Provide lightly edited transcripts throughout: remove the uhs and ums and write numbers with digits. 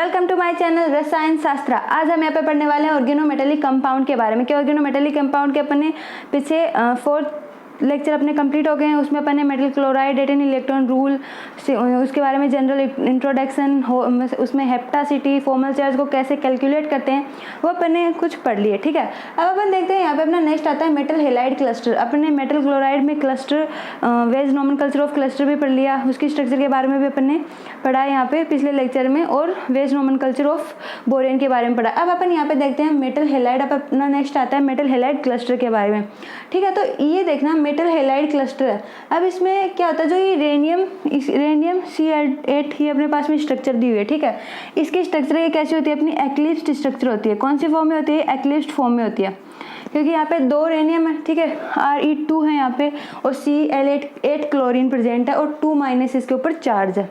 Welcome to my channel रसायन शास्त्र। आज हम यहाँ पे पढ़ने वाले हैं ऑर्गेनोमेटेलिक कंपाउंड के बारे में कि ऑर्गेनोमेटेलिक कंपाउंड के अपने पीछे फोर्थ लेक्चर अपने कंप्लीट हो गए हैं। उसमें अपने मेटल क्लोराइड, 18 इलेक्ट्रॉन रूल, उसके बारे में जनरल इंट्रोडक्शन, उसमें हेप्टासिटी, फॉर्मल चार्ज को कैसे कैलकुलेट करते हैं वो अपने कुछ पढ़ लिए। ठीक है, अब अपन देखते हैं यहाँ पे अपना नेक्स्ट आता है मेटल हेलाइड क्लस्टर। अपने मेटल क्लोराइड में क्लस्टर, वेज नोमेनक्लेचर ऑफ क्लस्टर भी पढ़ लिया, उसकी स्ट्रक्चर के बारे में भी अपन ने पढ़ा है यहाँ पे पिछले लेक्चर में, और वेज नोमेनक्लेचर ऑफ बोरेन के बारे में पढ़ा। अब अपन यहाँ पे देखते हैं मेटल हेलाइड। अब अपना नेक्स्ट आता है मेटल हेलाइड क्लस्टर के बारे में। ठीक है, तो ये देखना मेटल हेलाइड क्लस्टर है। अब इसमें क्या होता है, जो ये रेनियम C8 ये अपने पास में स्ट्रक्चर दी हुई है। ठीक है, इसकी स्ट्रक्चर ये कैसी होती है, अपनी एक्लिप्स्ड स्ट्रक्चर होती है। कौन सी फॉर्म में होती है, एक्लिप्स्ड फॉर्म में होती है, क्योंकि यहाँ पे दो रेनियम है। ठीक है, Re2 है यहाँ पे और Cl8 क्लोरीन प्रेजेंट है और 2- इसके ऊपर चार्ज है।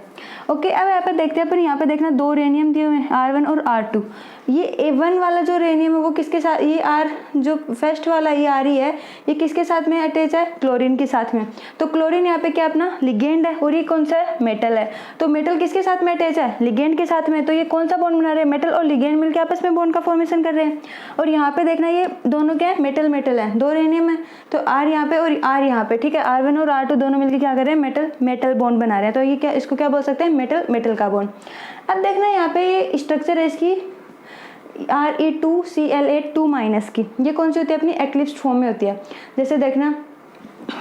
ओके, अब यहाँ पे देखते हैं अपन, यहाँ पे देखना दो रेनियम दिए हुए हैं, R1 और R2। ये A1 वाला जो रेनियम है वो किसके साथ, ये R जो फर्स्ट वाला ये Re है, ये किसके साथ में अटैच है, क्लोरीन के साथ में। तो क्लोरीन यहाँ पे क्या अपना लिगेंड है, और ये कौन सा है, मेटल है। तो मेटल किसके साथ में अटैच है, लिगेंड के साथ में। तो ये कौन सा बॉन्ड बना रहे हैं, मेटल और लिगेंड मिलकर आपस में बॉन्ड का फॉर्मेशन कर रहे हैं। और यहाँ पे देखना ये दोनों क्या है, मेटल है, दो रेनियम है, तो R यहाँ पे और R यहाँ पे। ठीक है, R1 और R2 दोनों मिलकर क्या कर रहे हैं, मेटल बॉन्ड बना रहे हैं। तो ये क्या, इसको क्या बोल सकते हैं, मेटल का बॉन्ड। अब देखना यहाँ पे ये स्ट्रक्चर है इसकी Re2Cl8 2- की। ये कौन सी होती है, अपनी एक्लिप्स्ड फॉर्म में होती है। जैसे देखना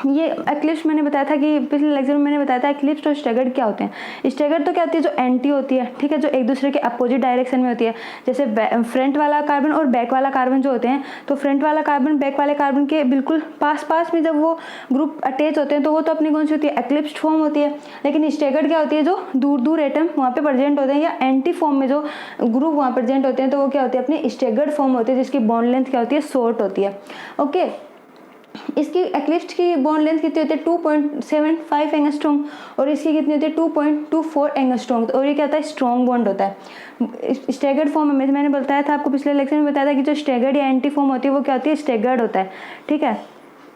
ये एक्लिप्स मैंने बताया था कि पिछले लेक्चर में मैंने बताया था एक्लिप्स और स्टैगर्ड क्या होते हैं। स्टैगर्ड तो क्या होती है, जो एंटी होती है। ठीक है, जो एक दूसरे के अपोजिट डायरेक्शन में होती है। जैसे फ्रंट वाला कार्बन और बैक वाला कार्बन जो होते हैं, तो फ्रंट वाला कार्बन बैक वाले कार्बन के बिल्कुल पास में जब वो ग्रुप अटैच होते हैं तो वो तो अपनी कौन सी होती है, एक्लिप्स्ड फॉर्म होती है। लेकिन स्टैगर्ड क्या होती है, जो दूर एटम वहाँ पे प्रेजेंट होते हैं, या एंटी फॉर्म में जो ग्रुप वहाँ प्रेजेंट होते हैं, तो वो क्या होती है, अपनी स्टैगर्ड फॉर्म होती है, जिसकी बॉन्ड लेंथ क्या होती है, शॉर्ट होती है। ओके, इसकी एक्लिप्स्ड की बॉन्ड लेंथ कितनी होती है, 2.75 एंगस्ट्रॉम, और इसकी कितनी होती है, 2.24 एंगस्ट्रॉम। और ये क्या होता है, स्ट्रॉन्ग बॉन्ड होता है। स्टैगर्ड फॉर्म में मैंने बताया था आपको पिछले लेक्चर में बताया था कि जो स्टैगर्ड या एंटी फॉर्म होती है वो क्या होती है, स्टैगर्ड होता है। ठीक है,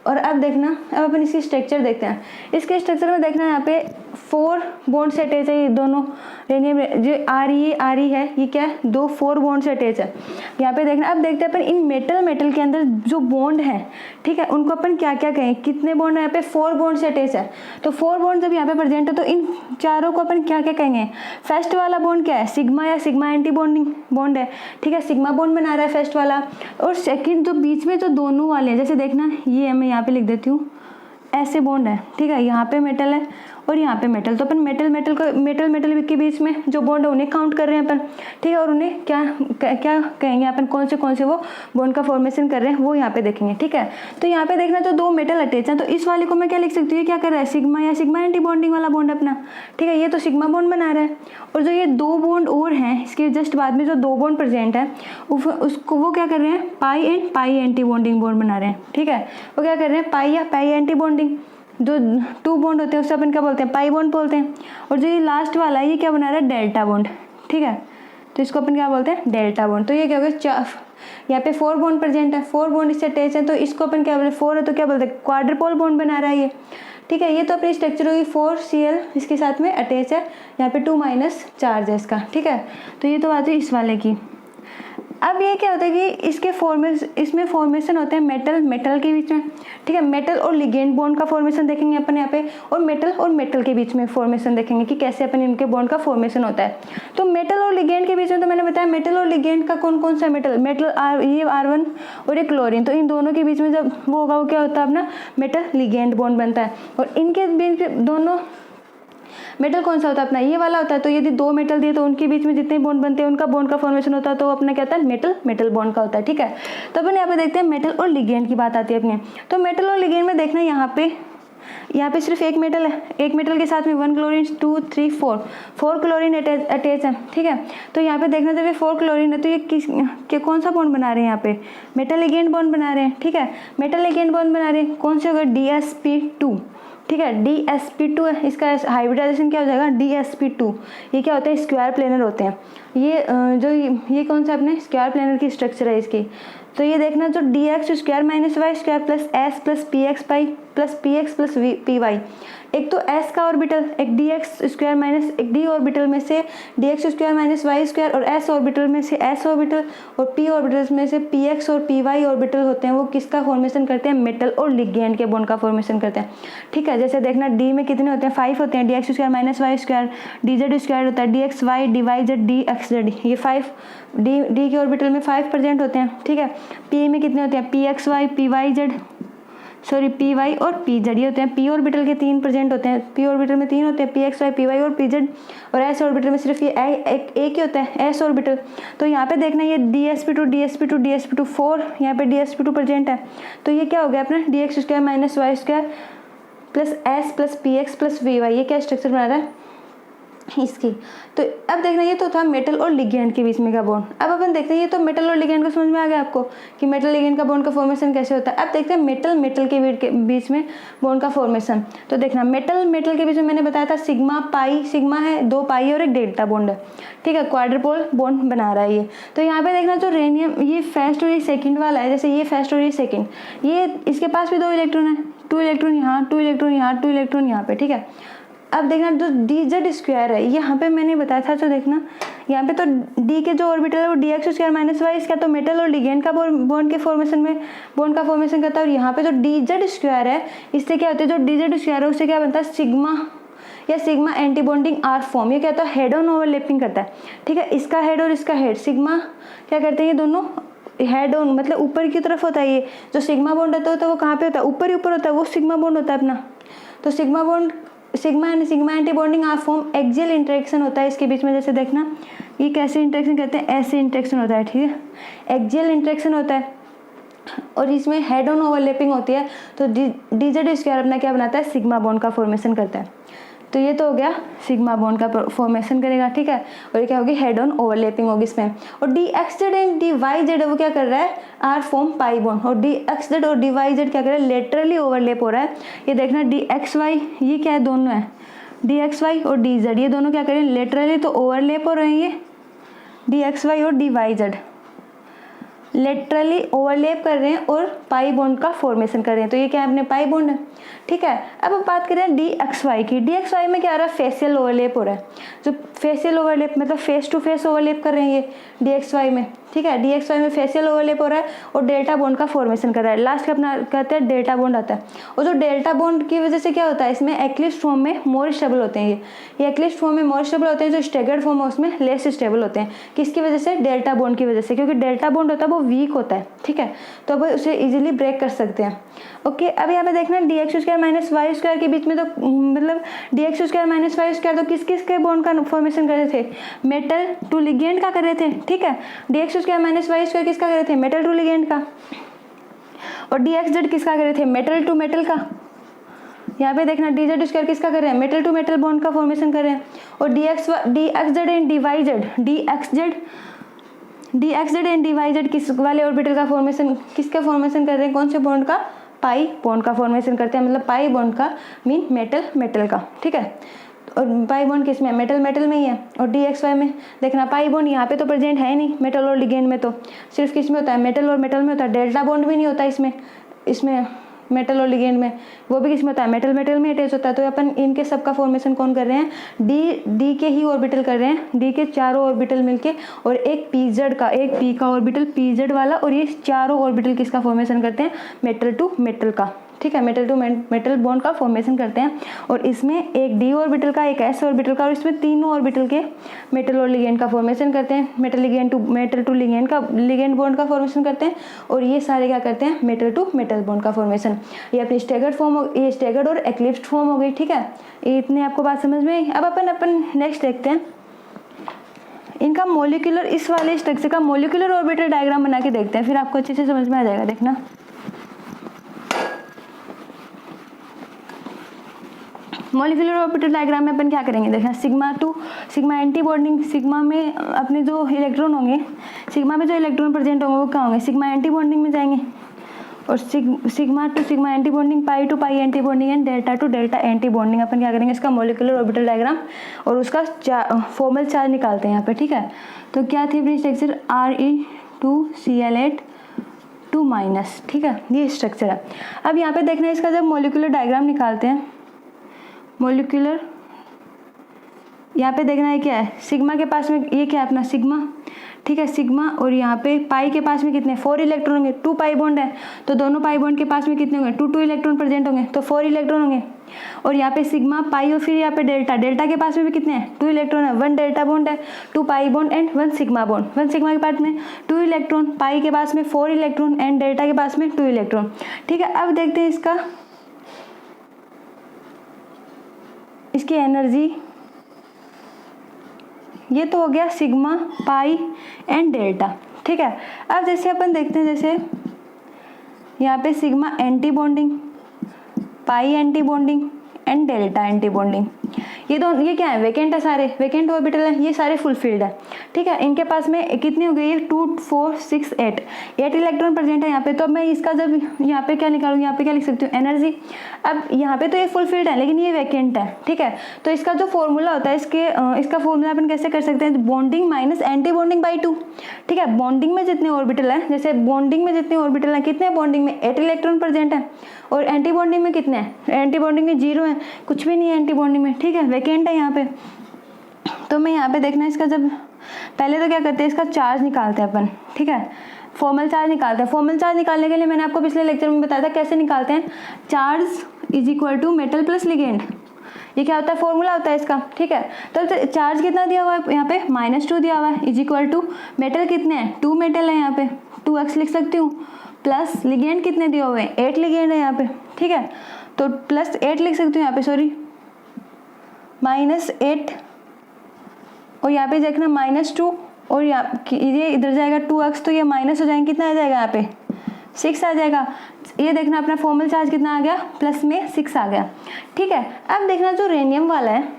और अब देखना, अब अपन इसकी स्ट्रक्चर देखते हैं। इसके स्ट्रक्चर में देखना यहाँ पे 4 बॉन्ड से अटैच है। ये दोनों रेनियम जो Re है, ये क्या है, 4 बॉन्ड से अटैच है यहाँ पे देखना। अब देखते हैं अपन इन मेटल के अंदर जो बॉन्ड है, ठीक है, उनको अपन क्या क्या कहें, कितने बॉन्ड है यहाँ पे, 4 बॉन्ड से अटैच है। तो 4 बॉन्ड जब यहाँ पे प्रेजेंट है तो इन चारों को अपन क्या क्या कहेंगे। फर्स्ट वाला बॉन्ड क्या है, सिग्मा या सिग्मा एंटी बॉन्डिंग बॉन्ड है। ठीक है, सिग्मा बॉन्ड बना रहा है फर्स्ट वाला। और सेकंड जो बीच में जो दोनों वाले हैं, जैसे देखना ये मैं यहाँ पे लिख देती हूँ, ऐसे बॉन्ड है। ठीक है, यहाँ पे मेटल है और यहाँ पे मेटल। तो अपन मेटल के बीच में जो बॉन्ड है उन्हें काउंट कर रहे हैं अपन। ठीक है, और उन्हें क्या कहेंगे अपन, कौन से वो बॉन्ड का फॉर्मेशन कर रहे हैं वो यहाँ पे देखेंगे। ठीक है, तो यहाँ पे देखना, तो 2 मेटल अटैच हैं, तो इस वाले को मैं क्या लिख सकती हूँ, क्या कर रहा है, सिग्मा या सिग्मा एंटी बॉन्डिंग वाला बॉन्ड अपना। ठीक है, ये तो सिग्मा बॉन्ड बना रहा है। और जो ये 2 बॉन्ड और हैं, इसके जस्ट बाद में जो 2 बॉन्ड प्रेजेंट है उसको वो क्या कर रहे हैं, पाई एंटी बॉन्डिंग बॉन्ड बना रहे हैं। ठीक है, वो क्या कर रहे हैं, पाई एंटी बॉन्डिंग। जो 2 बॉन्ड होते हैं उससे अपन क्या बोलते हैं, पाई बॉन्ड बोलते हैं। और जो ये लास्ट वाला है, ये क्या बना रहा है, डेल्टा बॉन्ड। ठीक है, तो इसको अपन क्या बोलते हैं, डेल्टा बॉन्ड। तो ये क्या होगा, यहाँ पे 4 बॉन्ड प्रेजेंट है, 4 बॉन्ड इससे अटैच है, तो इसको अपन क्या बोलते हैं, 4 है तो क्या बोलते हैं, क्वाड्रपोल बॉन्ड बना रहा है ये। ठीक है, ये तो अपनी स्ट्रक्चर होगी, 4Cl इसके साथ में अटैच है, यहाँ पे 2- चार्ज है इसका। ठीक है, तो ये तो बात है इस वाले की। अब ये क्या होता है कि इसमें फॉर्मेशन होते हैं मेटल के बीच में। ठीक है, मेटल और लिगेंड बॉन्ड का फॉर्मेशन देखेंगे अपन यहाँ पे, और मेटल के बीच में फॉर्मेशन देखेंगे कि कैसे अपन इनके बॉन्ड का फॉर्मेशन होता है। तो मेटल और लिगेंड के बीच में तो मैंने बताया, मेटल और लिगेंड का कौन सा मेटल ये R1 और ये क्लोरीन, तो इन दोनों के बीच में जब वो होगा वो क्या होता है, अपना मेटल लिगेंड बॉन्ड बनता है। और इनके बीच दोनों मेटल कौन सा होता है, अपना ये वाला होता है। तो यदि 2 मेटल दिए तो उनके बीच में जितने बॉन्ड बनते हैं उनका बॉन्ड का फॉर्मेशन होता है, तो अपना क्या होता है, मेटल बॉन्ड का होता है। ठीक है, तो अपन यहाँ पे देखते हैं मेटल और लिगेंड की बात आती है अपने। तो मेटल और लिगेंड में देखना, यहाँ पे सिर्फ एक मेटल है, एक मेटल के साथ में 1 क्लोरीन 2 3 4 क्लोरीन अटैच है। ठीक है, तो यहाँ पे देखना, जब ये 4 क्लोरीन है तो ये कौन सा बॉन्ड बना रहे हैं, यहाँ पे मेटल लिगेंड बॉन्ड बना रहे हैं। ठीक है, मेटल लिगेंड बॉन्ड बना रहे हैं, कौन से होगा, DsP2। ठीक है, DsP2 है, इसका हाइब्रिडाइजेशन क्या हो जाएगा, DsP2। ये क्या होते हैं, स्क्वायर प्लेनर होते हैं। ये कौन सा अपने स्क्वायर प्लेनर की स्ट्रक्चर है इसकी। तो ये देखना, जो dx² - y² + s + px plus px plus py। एक तो s का ऑर्बिटल, एक dx स्क्वायर माइनस एक d ऑर्बिटल में से dx square minus y square, और s ऑर्बिटल में से s ऑर्बिटल, और p ऑर्बिटल में से px और py ऑर्बिटल होते हैं, वो किसका फॉर्मेशन करते हैं, मेटल और लिगेंड के बॉन्ड का फॉर्मेशन करते हैं। ठीक है, जैसे देखना d में कितने होते हैं, 5 होते हैं, dx square minus y square, dz square होता है dxy dyz dxz, ये 5 d के ऑर्बिटल में 5 प्रेजेंट होते हैं। ठीक है, p में कितने होते हैं, pxy pyz सॉरी py और pz, ये होते हैं p ऑर्बिटल के 3 प्रेजेंट होते हैं, p ऑर्बिटल में 3 होते हैं, pxy py और pz, और s ऑर्बिटल में सिर्फ ये एक ही होता है s ऑर्बिटल। तो यहाँ पे देखना ये dsp2 dsp2 dsp2 4, यहाँ पे dsp2 प्रेजेंट है, तो ये क्या हो गया अपना dx square minus y square plus s plus px plus vy, ये क्या स्ट्रक्चर बना रहा है इसकी। तो अब देखना ये तो था मेटल और लिगेंड के बीच में का बॉन्ड। अब अपन देखते हैं, ये तो मेटल और लिगेंड को समझ में आ गया आपको कि मेटल लिगेंड का बॉन्ड का फॉर्मेशन कैसे होता है। अब देखते हैं मेटल मेटल के बीच में बॉन्ड का फॉर्मेशन। तो देखना मेटल मेटल के बीच में मैंने बताया था सिग्मा पाई, सिग्मा है 2 पाई और एक डेल्टा बॉन्ड है। ठीक है, क्वाड्रपोल बॉन्ड बना रहा है ये। तो यहाँ पे देखना जो रेनियम ये फर्स्ट और ये सेकेंड वाला है, जैसे ये फर्स्ट और ये सेकेंड, ये इसके पास भी 2 इलेक्ट्रॉन है, 2 इलेक्ट्रॉन यहाँ, 2 इलेक्ट्रॉन यहाँ, 2 इलेक्ट्रॉन यहाँ पे। ठीक है, अब देखना जो dz स्क्वायर है, यहाँ पे मैंने बताया था, तो देखना यहाँ पे तो d के जो ऑर्बिटल है वो dx स्क्वायर माइनस वाई, इसका तो मेटल और लिगेंड का बॉन्ड के फॉर्मेशन में बॉन्ड का फॉर्मेशन करता है। और यहाँ पे जो dz स्क्वायर है, इससे क्या होता है, जो dz स्क्वायर है उससे क्या बनता है सिग्मा या sigma anti bonding are form, ये क्या होता है हेड ऑन ओवरलैपिंग करता है। ठीक है, इसका हेड और इसका हेड सिग्मा क्या करते हैं, ये दोनों हेड ऑन मतलब ऊपर की तरफ होता है। ये जो सिग्मा बॉन्ड होता है वो कहाँ पे होता है, ऊपर ही ऊपर होता है, वो सिग्मा बॉन्ड होता है अपना। तो sigma bond sigma and sigma anti bonding are form axial interaction होता है इसके बीच में। जैसे देखना ये कैसे इंटरेक्शन करते हैं, ऐसे इंटरेक्शन होता है। ठीक है, एक्सियल इंटरेक्शन होता है और इसमें हेड ऑन ओवरलैपिंग होती है। तो dz स्क्वायर अपना क्या बनाता है, सिग्मा बॉन्ड का फॉर्मेशन करता है। तो ये तो हो गया सिग्मा बॉन्ड का फॉर्मेशन करेगा। ठीक है, और ये क्या होगी, हेड ऑन ओवरलैपिंग होगी इसमें। और dxz एंड dyz वो क्या कर रहा है, आर फॉर्म पाई बॉन्ड, और dxz और dyz क्या कर रहा है, लेटरली ओवरलैप हो रहा है। ये देखना dxy ये क्या है, दोनों है dxy और dz, ये दोनों क्या कर रहे हैं लेटरली तो ओवरलैप हो रहे हैं। ये dxy और dyz लेटरली ओवरलैप कर रहे हैं और पाई बॉन्ड का फॉर्मेशन कर रहे हैं। तो ये क्या है, अपने पाई बॉन्ड है। ठीक है, अब हम बात करें dxy की। dxy में क्या आ रहा है, फेशियल ओवरलैप हो रहा है। जो फेशियल ओवरलैप मतलब फेस टू फेस ओवरलैप कर रहे हैं ये dxy में। ठीक है, dxy में फेशियल ओवरलैप हो रहा है और डेल्टा बॉन्ड का फॉर्मेशन कर रहा है। लास्ट का अपना कहते हैं डेल्टा बॉन्ड आता है, और जो डेल्टा बॉन्ड की वजह से क्या होता है, इसमें एक्लिप्स फॉर्म में मोर स्टेबल होते हैं। ये एक्लिप्स फॉर्म में मोर स्टेबल होते हैं, जो स्टेगर्ड फॉर्म है उसमें लेस स्टेबल होते हैं। किसकी वजह से, डेल्टा बॉन्ड की वजह से, क्योंकि डेल्टा बॉन्ड होता है वो वीक होता है। ठीक है, तो अब उसे इजीली ब्रेक कर सकते हैं। ओके, अब यहाँ पे देखना dx square minus y square के बीच में, तो मतलब dx square minus y square तो किस किस के बॉन्ड का फॉर्मेशन कर रहे थे, मेटल टू लिगेंड का कर रहे थे। ठीक है, dx square minus y square किसका कर रहे थे, मेटल टू लिगेंड का, और dxz किसका कर रहे थे, मेटल टू मेटल का। यहाँ पे देखना dz स्क्वायर किसका कर रहे हैं, मेटल टू मेटल बॉन्ड का फॉर्मेशन कर रहे हैं। और dxz and dxz and dyz किस वाले ऑर्बिटल का फॉर्मेशन, किसका फॉर्मेशन कर रहे हैं, कौन से बॉन्ड का, पाई बॉन्ड का फॉर्मेशन करते हैं। मतलब पाई बॉन्ड का मीन मेटल मेटल का। ठीक है, और पाई बॉन्ड किस में, मेटल मेटल में ही है। और dxy में देखना पाई बॉन्ड यहाँ पे तो प्रेजेंट है नहीं, मेटल और लिगेंड में, तो सिर्फ किस में होता है, मेटल और मेटल में होता है। डेल्टा बॉन्ड भी नहीं होता इसमें मेटल और लिगेंड में, वो भी किसमें होता है, मेटल मेटल में अटैच होता है। तो अपन इनके सब का फॉर्मेशन कौन कर रहे हैं, डी के ही ऑर्बिटल कर रहे हैं, डी के चारों ऑर्बिटल मिलके, और एक pz का, एक p का ऑर्बिटल pz वाला, और ये चारों ऑर्बिटल किसका फॉर्मेशन करते हैं, मेटल टू मेटल का। ठीक है, मेटल टू मेटल बॉन्ड का फॉर्मेशन करते हैं। और इसमें एक d ऑर्बिटल का, एक s ऑर्बिटल का, और इसमें तीनों ऑर्बिटल के मेटल और लिगेंड का फॉर्मेशन करते हैं। मेटल टू लिगेंड का, लिगेंड बॉन्ड का फॉर्मेशन करते हैं। और ये सारे क्या करते हैं, मेटल टू मेटल बॉन्ड का फॉर्मेशन। ये अपनी स्टेगर्ड फॉर्म, ये स्टेगर्ड और एक्लिप्स्ड फॉर्म हो गई। ठीक है, ये इतने आपको बात समझ में आई। अब अपन नेक्स्ट देखते हैं इनका मोलिकुलर, इस वाले स्ट्रक्चर का मोलिकुलर ऑर्बिटल डायग्राम बना के देखते हैं, फिर आपको अच्छे से समझ में आ जाएगा। देखना मॉलिक्यूलर ऑर्बिटल डायग्राम में अपन क्या करेंगे, देखना sigma to sigma anti bonding, sigma में अपने जो इलेक्ट्रॉन होंगे, सिग्मा में जो इलेक्ट्रॉन प्रेजेंट होंगे वो क्या होंगे, सिग्मा एंटी बॉन्डिंग में जाएंगे। और sigma to sigma anti bonding, pi to pi anti bonding and delta to delta anti bonding. अपन क्या करेंगे, इसका मॉलिक्यूलर ऑर्बिटल डायग्राम और उसका फॉर्मल चार्ज निकालते हैं यहाँ पे। ठीक है, तो क्या थी अपनी स्ट्रक्चर, Re2Cl8 -। ठीक है, ये स्ट्रक्चर है। अब यहाँ पे देखना है इसका जब मॉलिक्यूलर डायग्राम निकालते हैं, मोलिकुलर, यहाँ पे देखना है क्या है, सिग्मा के पास में ये क्या है अपना सिग्मा, ठीक है सिग्मा, और यहाँ पे पाई के पास में कितने 4 इलेक्ट्रॉन होंगे, 2 पाई बॉन्ड है तो दोनों पाई बॉन्ड के पास में कितने होंगे 2 इलेक्ट्रॉन प्रेजेंट होंगे तो 4 इलेक्ट्रॉन होंगे। और यहाँ पे सिग्मा पाई और फिर यहाँ पे डेल्टा, डेल्टा के पास में भी कितने हैं 2 इलेक्ट्रॉन है, 1 डेल्टा बॉन्ड है, 2 pi bond and 1 sigma bond, 1 sigma के पास में 2 इलेक्ट्रॉन, पाई के पास में 4 इलेक्ट्रॉन एंड डेल्टा के पास में 2 इलेक्ट्रॉन। ठीक है, अब देखते हैं इसकी एनर्जी। ये तो हो गया सिग्मा, पाई एंड डेल्टा। ठीक है, अब जैसे अपन देखते हैं, जैसे यहाँ पे sigma anti bonding, pi anti bonding and delta anti bonding, ये क्या है वेकेंट है, सारे वेकेंट ऑर्बिटल है, ये सारे फुल फील्ड है। ठीक है, इनके पास में कितनी हो गई है 2 4 6 8 इलेक्ट्रॉन प्रेजेंट है यहाँ पे। तो अब मैं इसका जब यहाँ पे क्या निकालूंगी, यहाँ पे क्या लिख सकती हूँ एनर्जी। अब यहाँ पे तो ये फुल फील्ड है लेकिन ये वेकेंट है। ठीक है, तो इसका जो फॉर्मूला होता है, इसका फॉर्मूला अपन कैसे कर सकते हैं, bonding minus anti bonding by 2। ठीक है, बॉन्डिंग में जितने ऑर्बिटल है, जैसे बॉन्डिंग में जितने ऑर्बिटल है, कितने बॉन्डिंग में 8 इलेक्ट्रॉन प्रेजेंट है, और एंटी बॉन्डिंग में कितने हैं, एंटी बॉन्डिंग में 0 है, कुछ भी नहीं है एंटी बॉन्डिंग में। ठीक है, वेकेंट है यहाँ पे। तो मैं यहाँ पे देखना इसका, जब पहले तो क्या करते हैं इसका चार्ज निकालते हैं अपन। ठीक है, फॉर्मल चार्ज निकालते हैं। फॉर्मल चार्ज निकालने के लिए मैंने आपको पिछले लेक्चर में बताया था कैसे निकालते हैं, charge is equal to metal plus ligand. ये क्या होता है, फॉर्मूला होता है इसका। ठीक है, तो चार्ज कितना दिया हुआ है यहाँ पे -2 दिया हुआ है, इज इक्वल टू मेटल कितने हैं 2 मेटल है यहाँ पे, 2x लिख सकती हूँ, प्लस लिगेंड कितने दिए हुए हैं 8 लिगेंड है यहाँ पे। ठीक है, तो +8 लिख सकती हूँ यहाँ पे, सॉरी -8, और यहाँ पे देखना -2, और ये इधर जाएगा 2x, तो ये माइनस हो जाएंगे, कितना आ जाएगा यहाँ पे 6 आ जाएगा। ये देखना अपना फॉर्मल चार्ज कितना आ गया, प्लस में 6 आ गया। ठीक है, अब देखना जो रेनियम वाला है,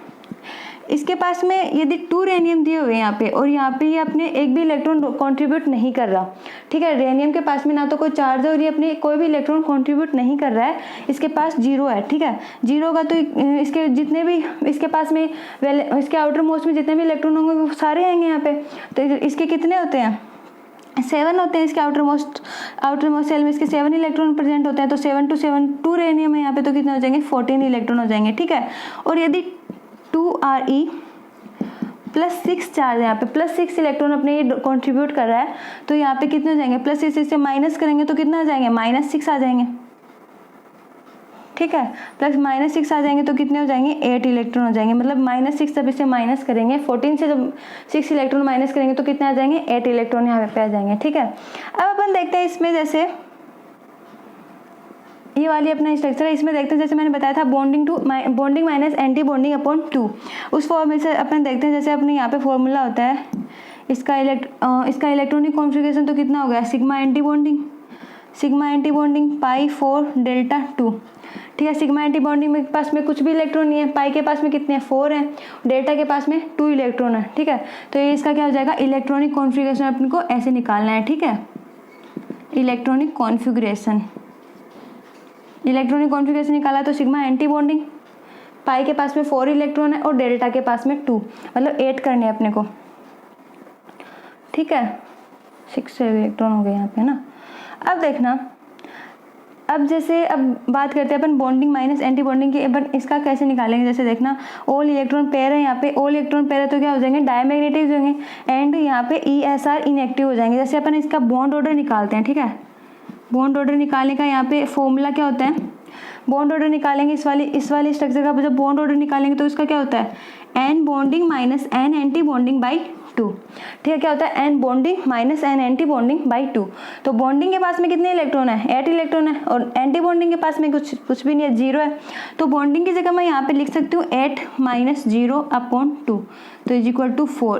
इसके पास में यदि 2 रेनियम दिए हुए हैं यहाँ पे, और यहाँ पे ये अपने एक भी इलेक्ट्रॉन कंट्रीब्यूट नहीं कर रहा। ठीक है, रेनियम के पास में ना तो कोई चार्ज है और ये अपने कोई भी इलेक्ट्रॉन कंट्रीब्यूट नहीं कर रहा है, इसके पास 0 है। ठीक है, 0 का तो इसके जितने भी इसके पास में इसके आउटर मोस्ट में जितने भी इलेक्ट्रॉन होंगे वो सारे आएंगे यहाँ पे। तो इसके कितने होते हैं 7 होते हैं, इसके आउटर मोस्ट सेल में इसके 7 इलेक्ट्रॉन प्रेजेंट होते हैं। तो 7 to 7 2 रेनियम है यहाँ पे, तो कितने हो जाएंगे 14 इलेक्ट्रॉन हो जाएंगे। ठीक है, और यदि 2Re +6 चार्ज है यहाँ पे, +6 इलेक्ट्रॉन अपने ये कंट्रीब्यूट कर रहा है, तो यहाँ पे कितने हो जाएंगे, +6 से माइनस करेंगे तो कितना आ जाएंगे -6 आ जाएंगे। ठीक है, +-6 आ जाएंगे तो कितने हो जाएंगे 8 इलेक्ट्रॉन हो जाएंगे, मतलब -6 जब इसे माइनस करेंगे, 14 से जब 6 इलेक्ट्रॉन माइनस करेंगे तो कितने आ जाएंगे 8 इलेक्ट्रॉन यहाँ पे आ जाएंगे। ठीक है, अब अपन देखते हैं इसमें, जैसे ये वाली अपना स्ट्रक्चर है, इसमें देखते हैं जैसे मैंने बताया था bonding minus anti bonding upon 2, उस फॉर्म से अपन देखते हैं। जैसे अपने यहाँ पे फॉर्मूला होता है इसका इलेक्ट्रॉनिक कॉन्फ़िगरेशन, तो कितना हो गया सिग्मा एंटी बॉन्डिंग पाई 4 डेल्टा 2। ठीक है, सिग्मा एंटी बॉन्डिंग में पास में कुछ भी इलेक्ट्रॉन नहीं है, पाई के पास में कितने 4 हैं, डेल्टा के पास में 2 इलेक्ट्रॉन है। ठीक है, तो ये इसका क्या हो जाएगा इलेक्ट्रॉनिक कॉन्फ़िगरेशन, अपन को ऐसे निकालना है। ठीक है, इलेक्ट्रॉनिक कॉन्फ़िगरेशन निकाला तो सिग्मा एंटी बॉन्डिंग, पाई के पास में 4 इलेक्ट्रॉन है और डेल्टा के पास में 2, मतलब 8 करने हैं अपने को। ठीक है, 6 इलेक्ट्रॉन हो गए यहाँ पे ना। अब देखना, अब बात करते हैं अपन बॉन्डिंग माइनस एंटी बॉन्डिंग की, अपन इसका कैसे निकालेंगे। जैसे देखना ऑल इलेक्ट्रॉन पेयर है यहाँ पे, ऑल इलेक्ट्रॉन पेयर है तो क्या हो जाएंगे डायमैग्नेटिक होंगे, एंड यहाँ पे ESR इनएक्टिव हो जाएंगे। जैसे अपन इसका बॉन्ड ऑर्डर निकालते हैं। ठीक है, बॉन्ड ऑर्डर निकालने का यहाँ पे फॉर्मूला क्या होता है, बॉन्ड ऑर्डर निकालेंगे इस वाली स्ट्रक्चर का, जब बॉन्ड ऑर्डर निकालेंगे तो इसका क्या होता है N bonding minus N anti bonding by 2। ठीक है, क्या होता है N bonding minus N anti bonding by 2। तो बॉन्डिंग के पास में कितने इलेक्ट्रॉन है 8 इलेक्ट्रॉन है, और एंटी बॉन्डिंग के पास में कुछ भी नहीं है, 0 है। तो बॉन्डिंग की जगह मैं यहाँ पे लिख सकती हूँ 8 - 0/2, तो इज इक्वल टू 4,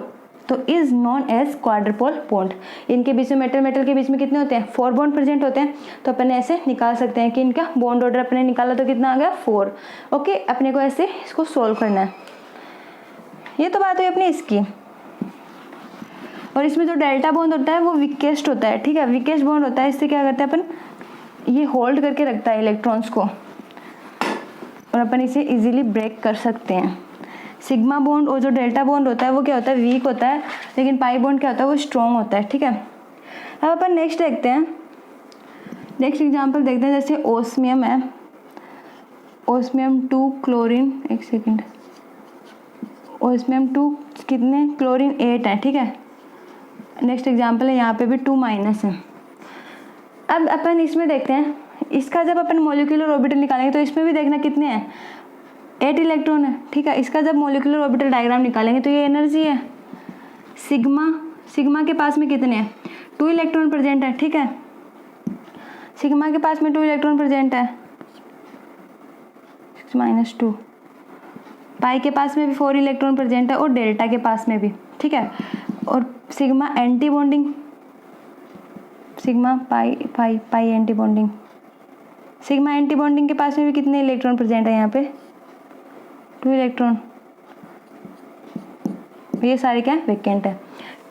तो इज नॉन एज क्वाड्रपोल बॉन्ड। इनके बीच में मेटल के बीच में कितने होते हैं 4 बॉन्ड प्रेजेंट होते हैं। तो अपन ऐसे निकाल सकते हैं कि इनका बॉन्ड ऑर्डर अपने निकाला तो कितना आ गया 4। ओके, अपने को ऐसे इसको सोल्व करना है। ये तो बात हुई अपनी इसकी। और इसमें जो डेल्टा बॉन्ड होता है वो वीकेस्ट होता है। ठीक है, वीकेस्ट बॉन्ड होता है, इससे क्या करते हैं अपन, ये होल्ड करके रखता है इलेक्ट्रॉन्स को, और अपन इसे इजीली ब्रेक कर सकते हैं। सिग्मा बॉन्ड और जो डेल्टा बॉन्ड होता है वो क्या होता है वीक होता है, लेकिन पाई बॉन्ड क्या होता है वो स्ट्रॉन्ग होता है। ठीक है, अब अपन नेक्स्ट देखते हैं, नेक्स्ट एग्जांपल देखते हैं। जैसे ओस्मियम है, ओस्मियम 2 क्लोरीन, एक सेकेंड, ओस्मियम 2 कितने, क्लोरीन 8 है, ठीक है। नेक्स्ट एग्जाम्पल है, यहाँ पे भी 2 माइनस है। अब अपन इसमें देखते हैं, इसका जब अपन मोलिकुलर ऑर्बिटल निकालेंगे तो इसमें भी देखना कितने हैं, 8 इलेक्ट्रॉन है, ठीक है। इसका जब मोलिकुलर ऑर्बिटल डायग्राम निकालेंगे तो ये एनर्जी है सिग्मा, सिग्मा के पास में कितने हैं, 2 इलेक्ट्रॉन प्रेजेंट है, ठीक है। सिग्मा के पास में 2 इलेक्ट्रॉन प्रेजेंट है, -2, पाई के पास में भी 4 इलेक्ट्रॉन प्रेजेंट है और डेल्टा के पास में भी, ठीक है। और sigma anti bonding, sigma pi pi pi anti bonding, sigma anti bonding के पास में भी कितने इलेक्ट्रॉन प्रेजेंट है, यहाँ पे 2 इलेक्ट्रॉन, ये सारे क्या वैकेंट है,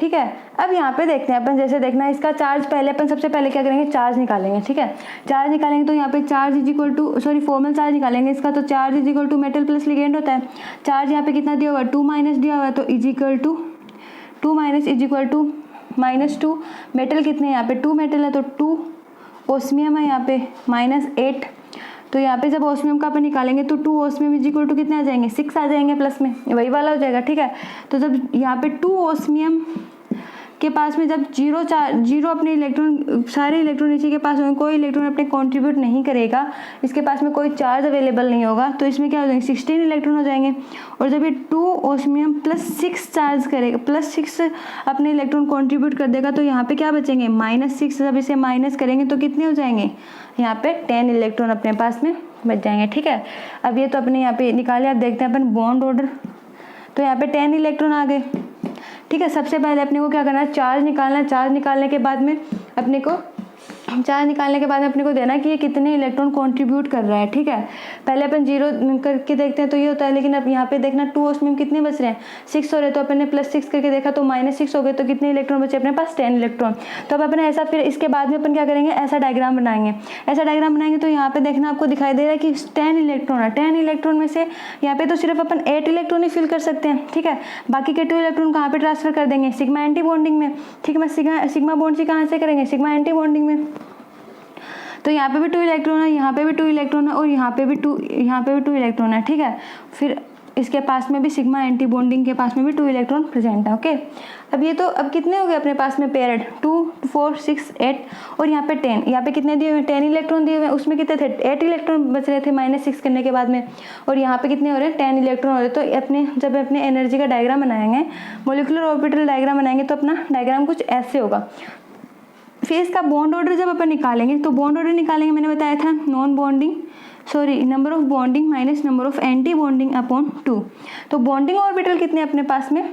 ठीक है। अब यहाँ पे देखते हैं अपन, जैसे देखना है इसका चार्ज, पहले अपन सबसे पहले क्या करेंगे, चार्ज निकालेंगे, ठीक है। चार्ज निकालेंगे तो यहाँ पे charge is equal to, sorry formal charge निकालेंगे इसका, तो charge is equal to metal plus ligand होता है। चार्ज यहाँ पे कितना दिया हुआ है, 2 माइनस दिया हुआ है, तो is equal to 2 minus is equal to -2। मेटल कितने यहाँ पे 2 मेटल है, तो 2 ओस्मियम है यहाँ पे -8, तो यहाँ पे जब ओस्मियम का अपन निकालेंगे तो 2 ओस्मियम इज इक्वल टू कितने आ जाएंगे, 6 आ जाएंगे प्लस में, वही वाला हो जाएगा, ठीक है। तो जब यहाँ पे 2 ओस्मियम के पास में जब जीरो अपने इलेक्ट्रॉन, सारे इलेक्ट्रॉन इसी के पास होंगे, कोई इलेक्ट्रॉन अपने कंट्रीब्यूट नहीं करेगा, इसके पास में कोई चार्ज अवेलेबल नहीं होगा, तो इसमें क्या हो जाएंगे, 16 इलेक्ट्रॉन हो जाएंगे। और जब ये 2 ओस्मियम +6 चार्ज करेगा, +6 अपने इलेक्ट्रॉन कंट्रीब्यूट कर देगा, तो यहाँ पे क्या बचेंगे, -6। जब इसे माइनस करेंगे तो कितने हो जाएंगे, यहाँ पे 10 इलेक्ट्रॉन अपने पास में बच जाएंगे, ठीक है। अब ये तो अपने यहाँ पे निकाले, अब देखते हैं अपन बॉन्ड ऑर्डर, तो यहाँ पे 10 इलेक्ट्रॉन आ गए, ठीक है। सबसे पहले अपने को क्या करना है, चार्ज निकालना है। चार्ज निकालने के बाद में अपने को देना कि ये कितने इलेक्ट्रॉन कंट्रीब्यूट कर रहा है, ठीक है। पहले अपन 0 करके देखते हैं तो ये होता है, लेकिन अब यहाँ पे देखना 2 ओस्मियम कितने बच रहे हैं, 6 हो रहे, तो अपन ने +6 करके देखा तो -6 हो गए, तो कितने इलेक्ट्रॉन बचे अपने पास, 10 इलेक्ट्रॉन। तो अब अपन ऐसा, फिर इसके बाद में अपन क्या करेंगे, ऐसा डायग्राम बनाएंगे। ऐसा डायग्राम बनाएंगे तो यहाँ पे देखना आपको दिखाई दे रहा है कि 10 इलेक्ट्रॉन है, 10 इलेक्ट्रॉन में से यहाँ पे तो सिर्फ अपन 8 इलेक्ट्रॉन ही फिल कर सकते हैं, ठीक है। बाकी के 2 इलेक्ट्रॉन कहाँ पे ट्रांसफर कर देंगे, सिग्मा एंटी बॉन्डिंग में, ठीक है। सिग्मा बॉन्ड से कहाँ से करेंगे, सिग्मा एंटी बॉन्डिंग में। तो यहाँ पे भी 2 इलेक्ट्रॉन है, यहाँ पे भी 2 इलेक्ट्रॉन है और यहाँ पे भी 2 इलेक्ट्रॉन है, ठीक है। फिर इसके पास में भी सिग्मा एंटी बॉन्डिंग के पास में भी 2 इलेक्ट्रॉन प्रेजेंट है, ओके। अब ये तो अब कितने हो गए अपने पास में पेयर्ड, 2 4 6 8 और यहाँ पे 10, यहाँ पे कितने दिए हुए हैं, 10 इलेक्ट्रॉन दिए हुए हैं, उसमें कितने थे, 8 इलेक्ट्रॉन बच रहे थे -6 करने के बाद में, और यहाँ पे कितने हो रहे हैं, 10 इलेक्ट्रॉन हो रहे हैं। तो अपने जब अपने एनर्जी का डायग्राम बनाएंगे, मोलिकुलर ऑर्बिटल डायग्राम बनाएंगे, तो अपना डायग्राम कुछ ऐसे होगा। फिर इसका बॉन्ड ऑर्डर जब अपन निकालेंगे, तो बॉन्ड ऑर्डर निकालेंगे, मैंने बताया था number of bonding minus number of anti bonding upon 2। तो बॉन्डिंग ऑर्बिटल कितने अपने पास में,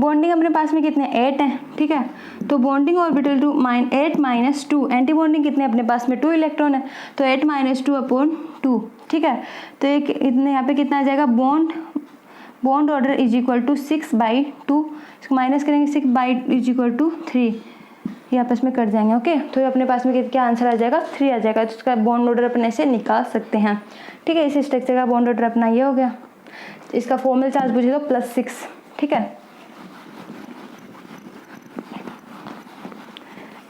बॉन्डिंग अपने पास में कितने, 8 है, ठीक है। तो बॉन्डिंग ऑर्बिटल 8 - 2, एंटी बॉन्डिंग कितने अपने पास में 2 इलेक्ट्रॉन है, तो 8 - 2 अपॉन 2, ठीक है। तो ये इतने यहाँ पे कितना आ जाएगा, bond order is equal to 6/2, इसको माइनस करेंगे 6/3, ये आपस में कट जाएंगे, ओके। तो अपने पास में क्या आंसर आ जाएगा, 3 आ जाएगा। तो इसका बॉन्ड ऑर्डर अपने से निकाल सकते हैं, ठीक है। इस स्ट्रक्चर का बॉन्ड ऑर्डर अपना ये हो गया। इसका फॉर्मल चार्ज पूछे तो +6, ठीक है।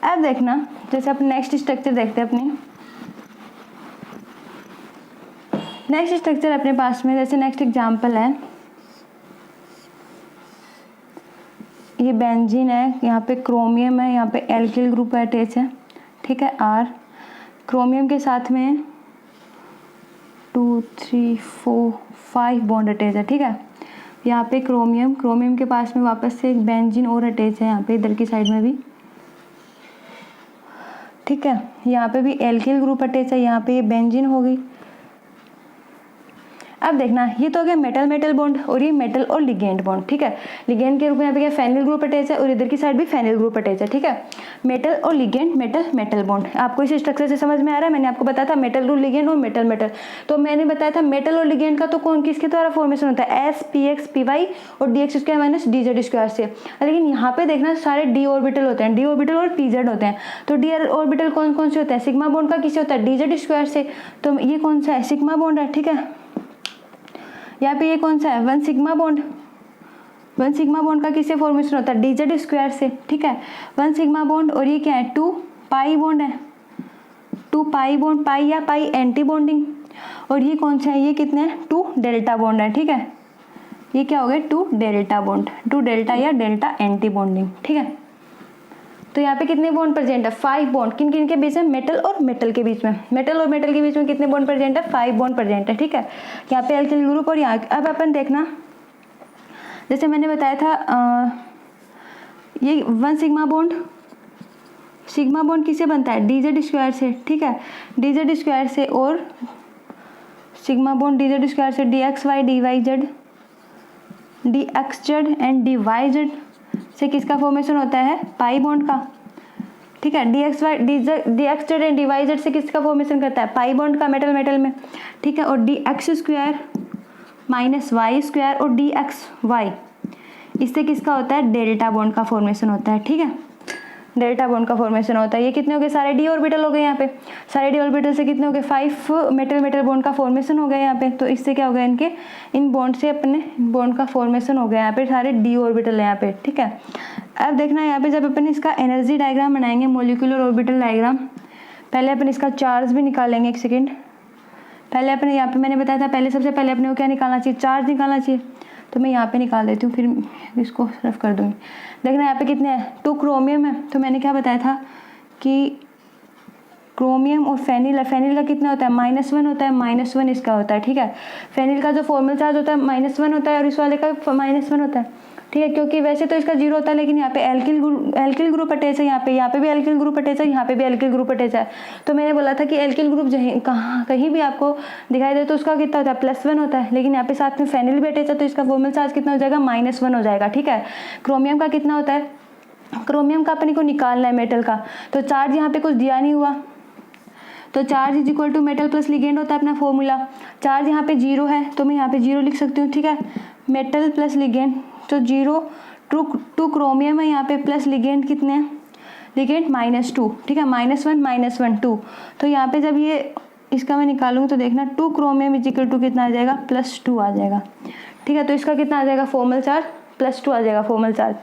अब देखना, जैसे अपन नेक्स्ट स्ट्रक्चर देखते हैं, अपनी नेक्स्ट स्ट्रक्चर अपने पास में, जैसे नेक्स्ट एग्जाम्पल है, ये बेंजीन है, यहाँ पे क्रोमियम है, यहाँ पे एल्किल ग्रुप अटैच है, ठीक है, R। क्रोमियम के साथ में 2 3 4 5 बॉन्ड अटैच है, ठीक है। यहाँ पे क्रोमियम के पास में वापस से एक बेंजीन और अटैच है, यहाँ पे इधर की साइड में भी, ठीक है। यहाँ पे भी एल्किल ग्रुप अटैच है, यहाँ पे ये बेंजीन होगी। अब देखना, ये तो हो गया मेटल बॉन्ड, और ये मेटल और लिगेंड बॉन्ड, ठीक है। लिगेंड के रूप में यहाँ पे क्या फेनिल ग्रुप अटैच है, और इधर की साइड भी फेनिल ग्रुप अटैच है, ठीक है। मेटल और लिगेंड, मेटल बॉन्ड, आपको इस स्ट्रक्चर से समझ में आ रहा है। मैंने आपको बताया था मेटल और लिगेंड और मेटल, तो मैंने बताया था मेटल और लिगेंड का तो कौन किसके द्वारा फॉर्मेशन होता है, SPX PY और DX² - DZ² से। लेकिन यहाँ पे देखना सारे D ऑर्बिटल होते हैं, D ऑर्बिटल और PZ होते हैं। तो D ऑर्बिटल कौन कौन से होते हैं, सिग्मा बॉन्ड का किससे होता है, DZ² से। तो ये कौन सा है, सिग्मा बॉन्ड है, ठीक है। यहाँ पे ये कौन सा है, 1 सिग्मा बॉन्ड का किससे फॉर्मेशन होता है, DZ² से, ठीक है। 1 सिग्मा बॉन्ड, और ये क्या है, 2 पाई बॉन्ड है, 2 पाई बॉन्ड, पाई या पाई एंटी बॉन्डिंग, और ये कौन सा है, ये कितने हैं, 2 डेल्टा बॉन्ड है, ठीक है। ये क्या हो गए, 2 डेल्टा बॉन्ड, 2 डेल्टा या डेल्टा एंटी बॉन्डिंग, ठीक है। तो यहाँ पे कितने बॉन्ड प्रेजेंट है, 5 बॉन्ड। किन किन के बीच में, मेटल और मेटल के बीच में, मेटल और मेटल के बीच में कितने बॉन्ड प्रेजेंट है, 5 बॉन्ड प्रेजेंट है, ठीक है। यहाँ पे एल्किल ग्रुप। और यहाँ अब अपन देखना, जैसे मैंने बताया था ये 1 सिग्मा बॉन्ड, सिग्मा बॉन्ड किससे बनता है, डीजेड स्क्वायर से, ठीक है, डीजेड स्क्वायर से। और सिग्मा बॉन्ड डीजेड स्क्वायर से d x y d y z, d x z and d y z से किसका फॉर्मेशन होता है, पाई बॉन्ड का, ठीक है। D x z and d y z से किसका फॉर्मेशन करता है, पाई बॉन्ड का, मेटल मेटल में, ठीक है। और d x square minus y square और डी एक्स वाई, इससे किसका होता है, डेल्टा बॉन्ड का फॉर्मेशन होता है, ठीक है। डेल्टा बॉन्ड का फॉर्मेशन होता है। ये कितने हो गए, सारे डी ऑर्बिटल हो गए यहाँ पे, सारे डी ऑर्बिटल से कितने हो गए, 5 मेटल मेटल बॉन्ड का फॉर्मेशन हो गया यहाँ पे। तो इससे क्या हो गया, इनके इन बॉन्ड से अपने बॉन्ड का फॉर्मेशन हो गया यहाँ पे, सारे डी ऑर्बिटल है यहाँ पे, ठीक है। अब देखना यहाँ पे, जब अपन इसका एनर्जी डायग्राम बनाएंगे, मोलिकुलर ऑर्बिटल डायग्राम, पहले अपन इसका चार्ज भी निकालेंगे। एक सेकेंड, पहले अपने यहाँ पे मैंने बताया था, पहले सबसे पहले अपने को क्या निकालना चाहिए, चार्ज निकालना चाहिए। तो मैं यहाँ पे निकाल देती हूँ, फिर इसको रफ कर दूँगी। देखना यहाँ पे कितने हैं, 2 क्रोमियम है। तो मैंने क्या बताया था कि क्रोमियम और फेनिल है, फेनिल का कितना होता है, -1 होता है, -1 इसका होता है, ठीक है। फेनिल का जो फॉर्मल चार्ज होता है -1 होता है और इस वाले का -1 होता है, ठीक है। क्योंकि वैसे तो इसका 0 होता है, लेकिन यहाँ पे एल्किल ग्रुप अटैच है, यहाँ पे भी एल्किल ग्रुप अटैच है, यहाँ पे भी एल्किल ग्रुप अटैच है। तो मैंने बोला था कि एल्किल ग्रुप कहीं भी आपको दिखाई दे तो उसका कितना होता है, +1 होता है। लेकिन यहाँ पे साथ में फेनिल भी अटैच है, तो इसका फॉर्मल चार्ज कितना हो जाएगा, -1 हो जाएगा, ठीक है। क्रोमियम का कितना होता है, क्रोमियम का अपने को निकालना है मेटल का। तो चार्ज यहाँ पे कुछ दिया नहीं हुआ, तो charge is equal to metal plus ligand होता है अपना फॉर्मूला। चार्ज यहाँ पे 0 है, तो मैं यहाँ पे 0 लिख सकती हूँ, ठीक है। मेटल प्लस लिगेंड, तो 0, 2 क्रोमियम है यहाँ पे, प्लस लिगेंड कितने हैं, लिगेंड -2, ठीक है, -1 2। तो यहाँ पे जब ये इसका मैं निकालूंगी तो देखना 2 क्रोमियम इज इक्वल टू कितना आ जाएगा, +2 आ जाएगा, ठीक है। तो इसका कितना आ जाएगा, फॉर्मल चार्ज +2 आ जाएगा, फॉर्मल चार्ज।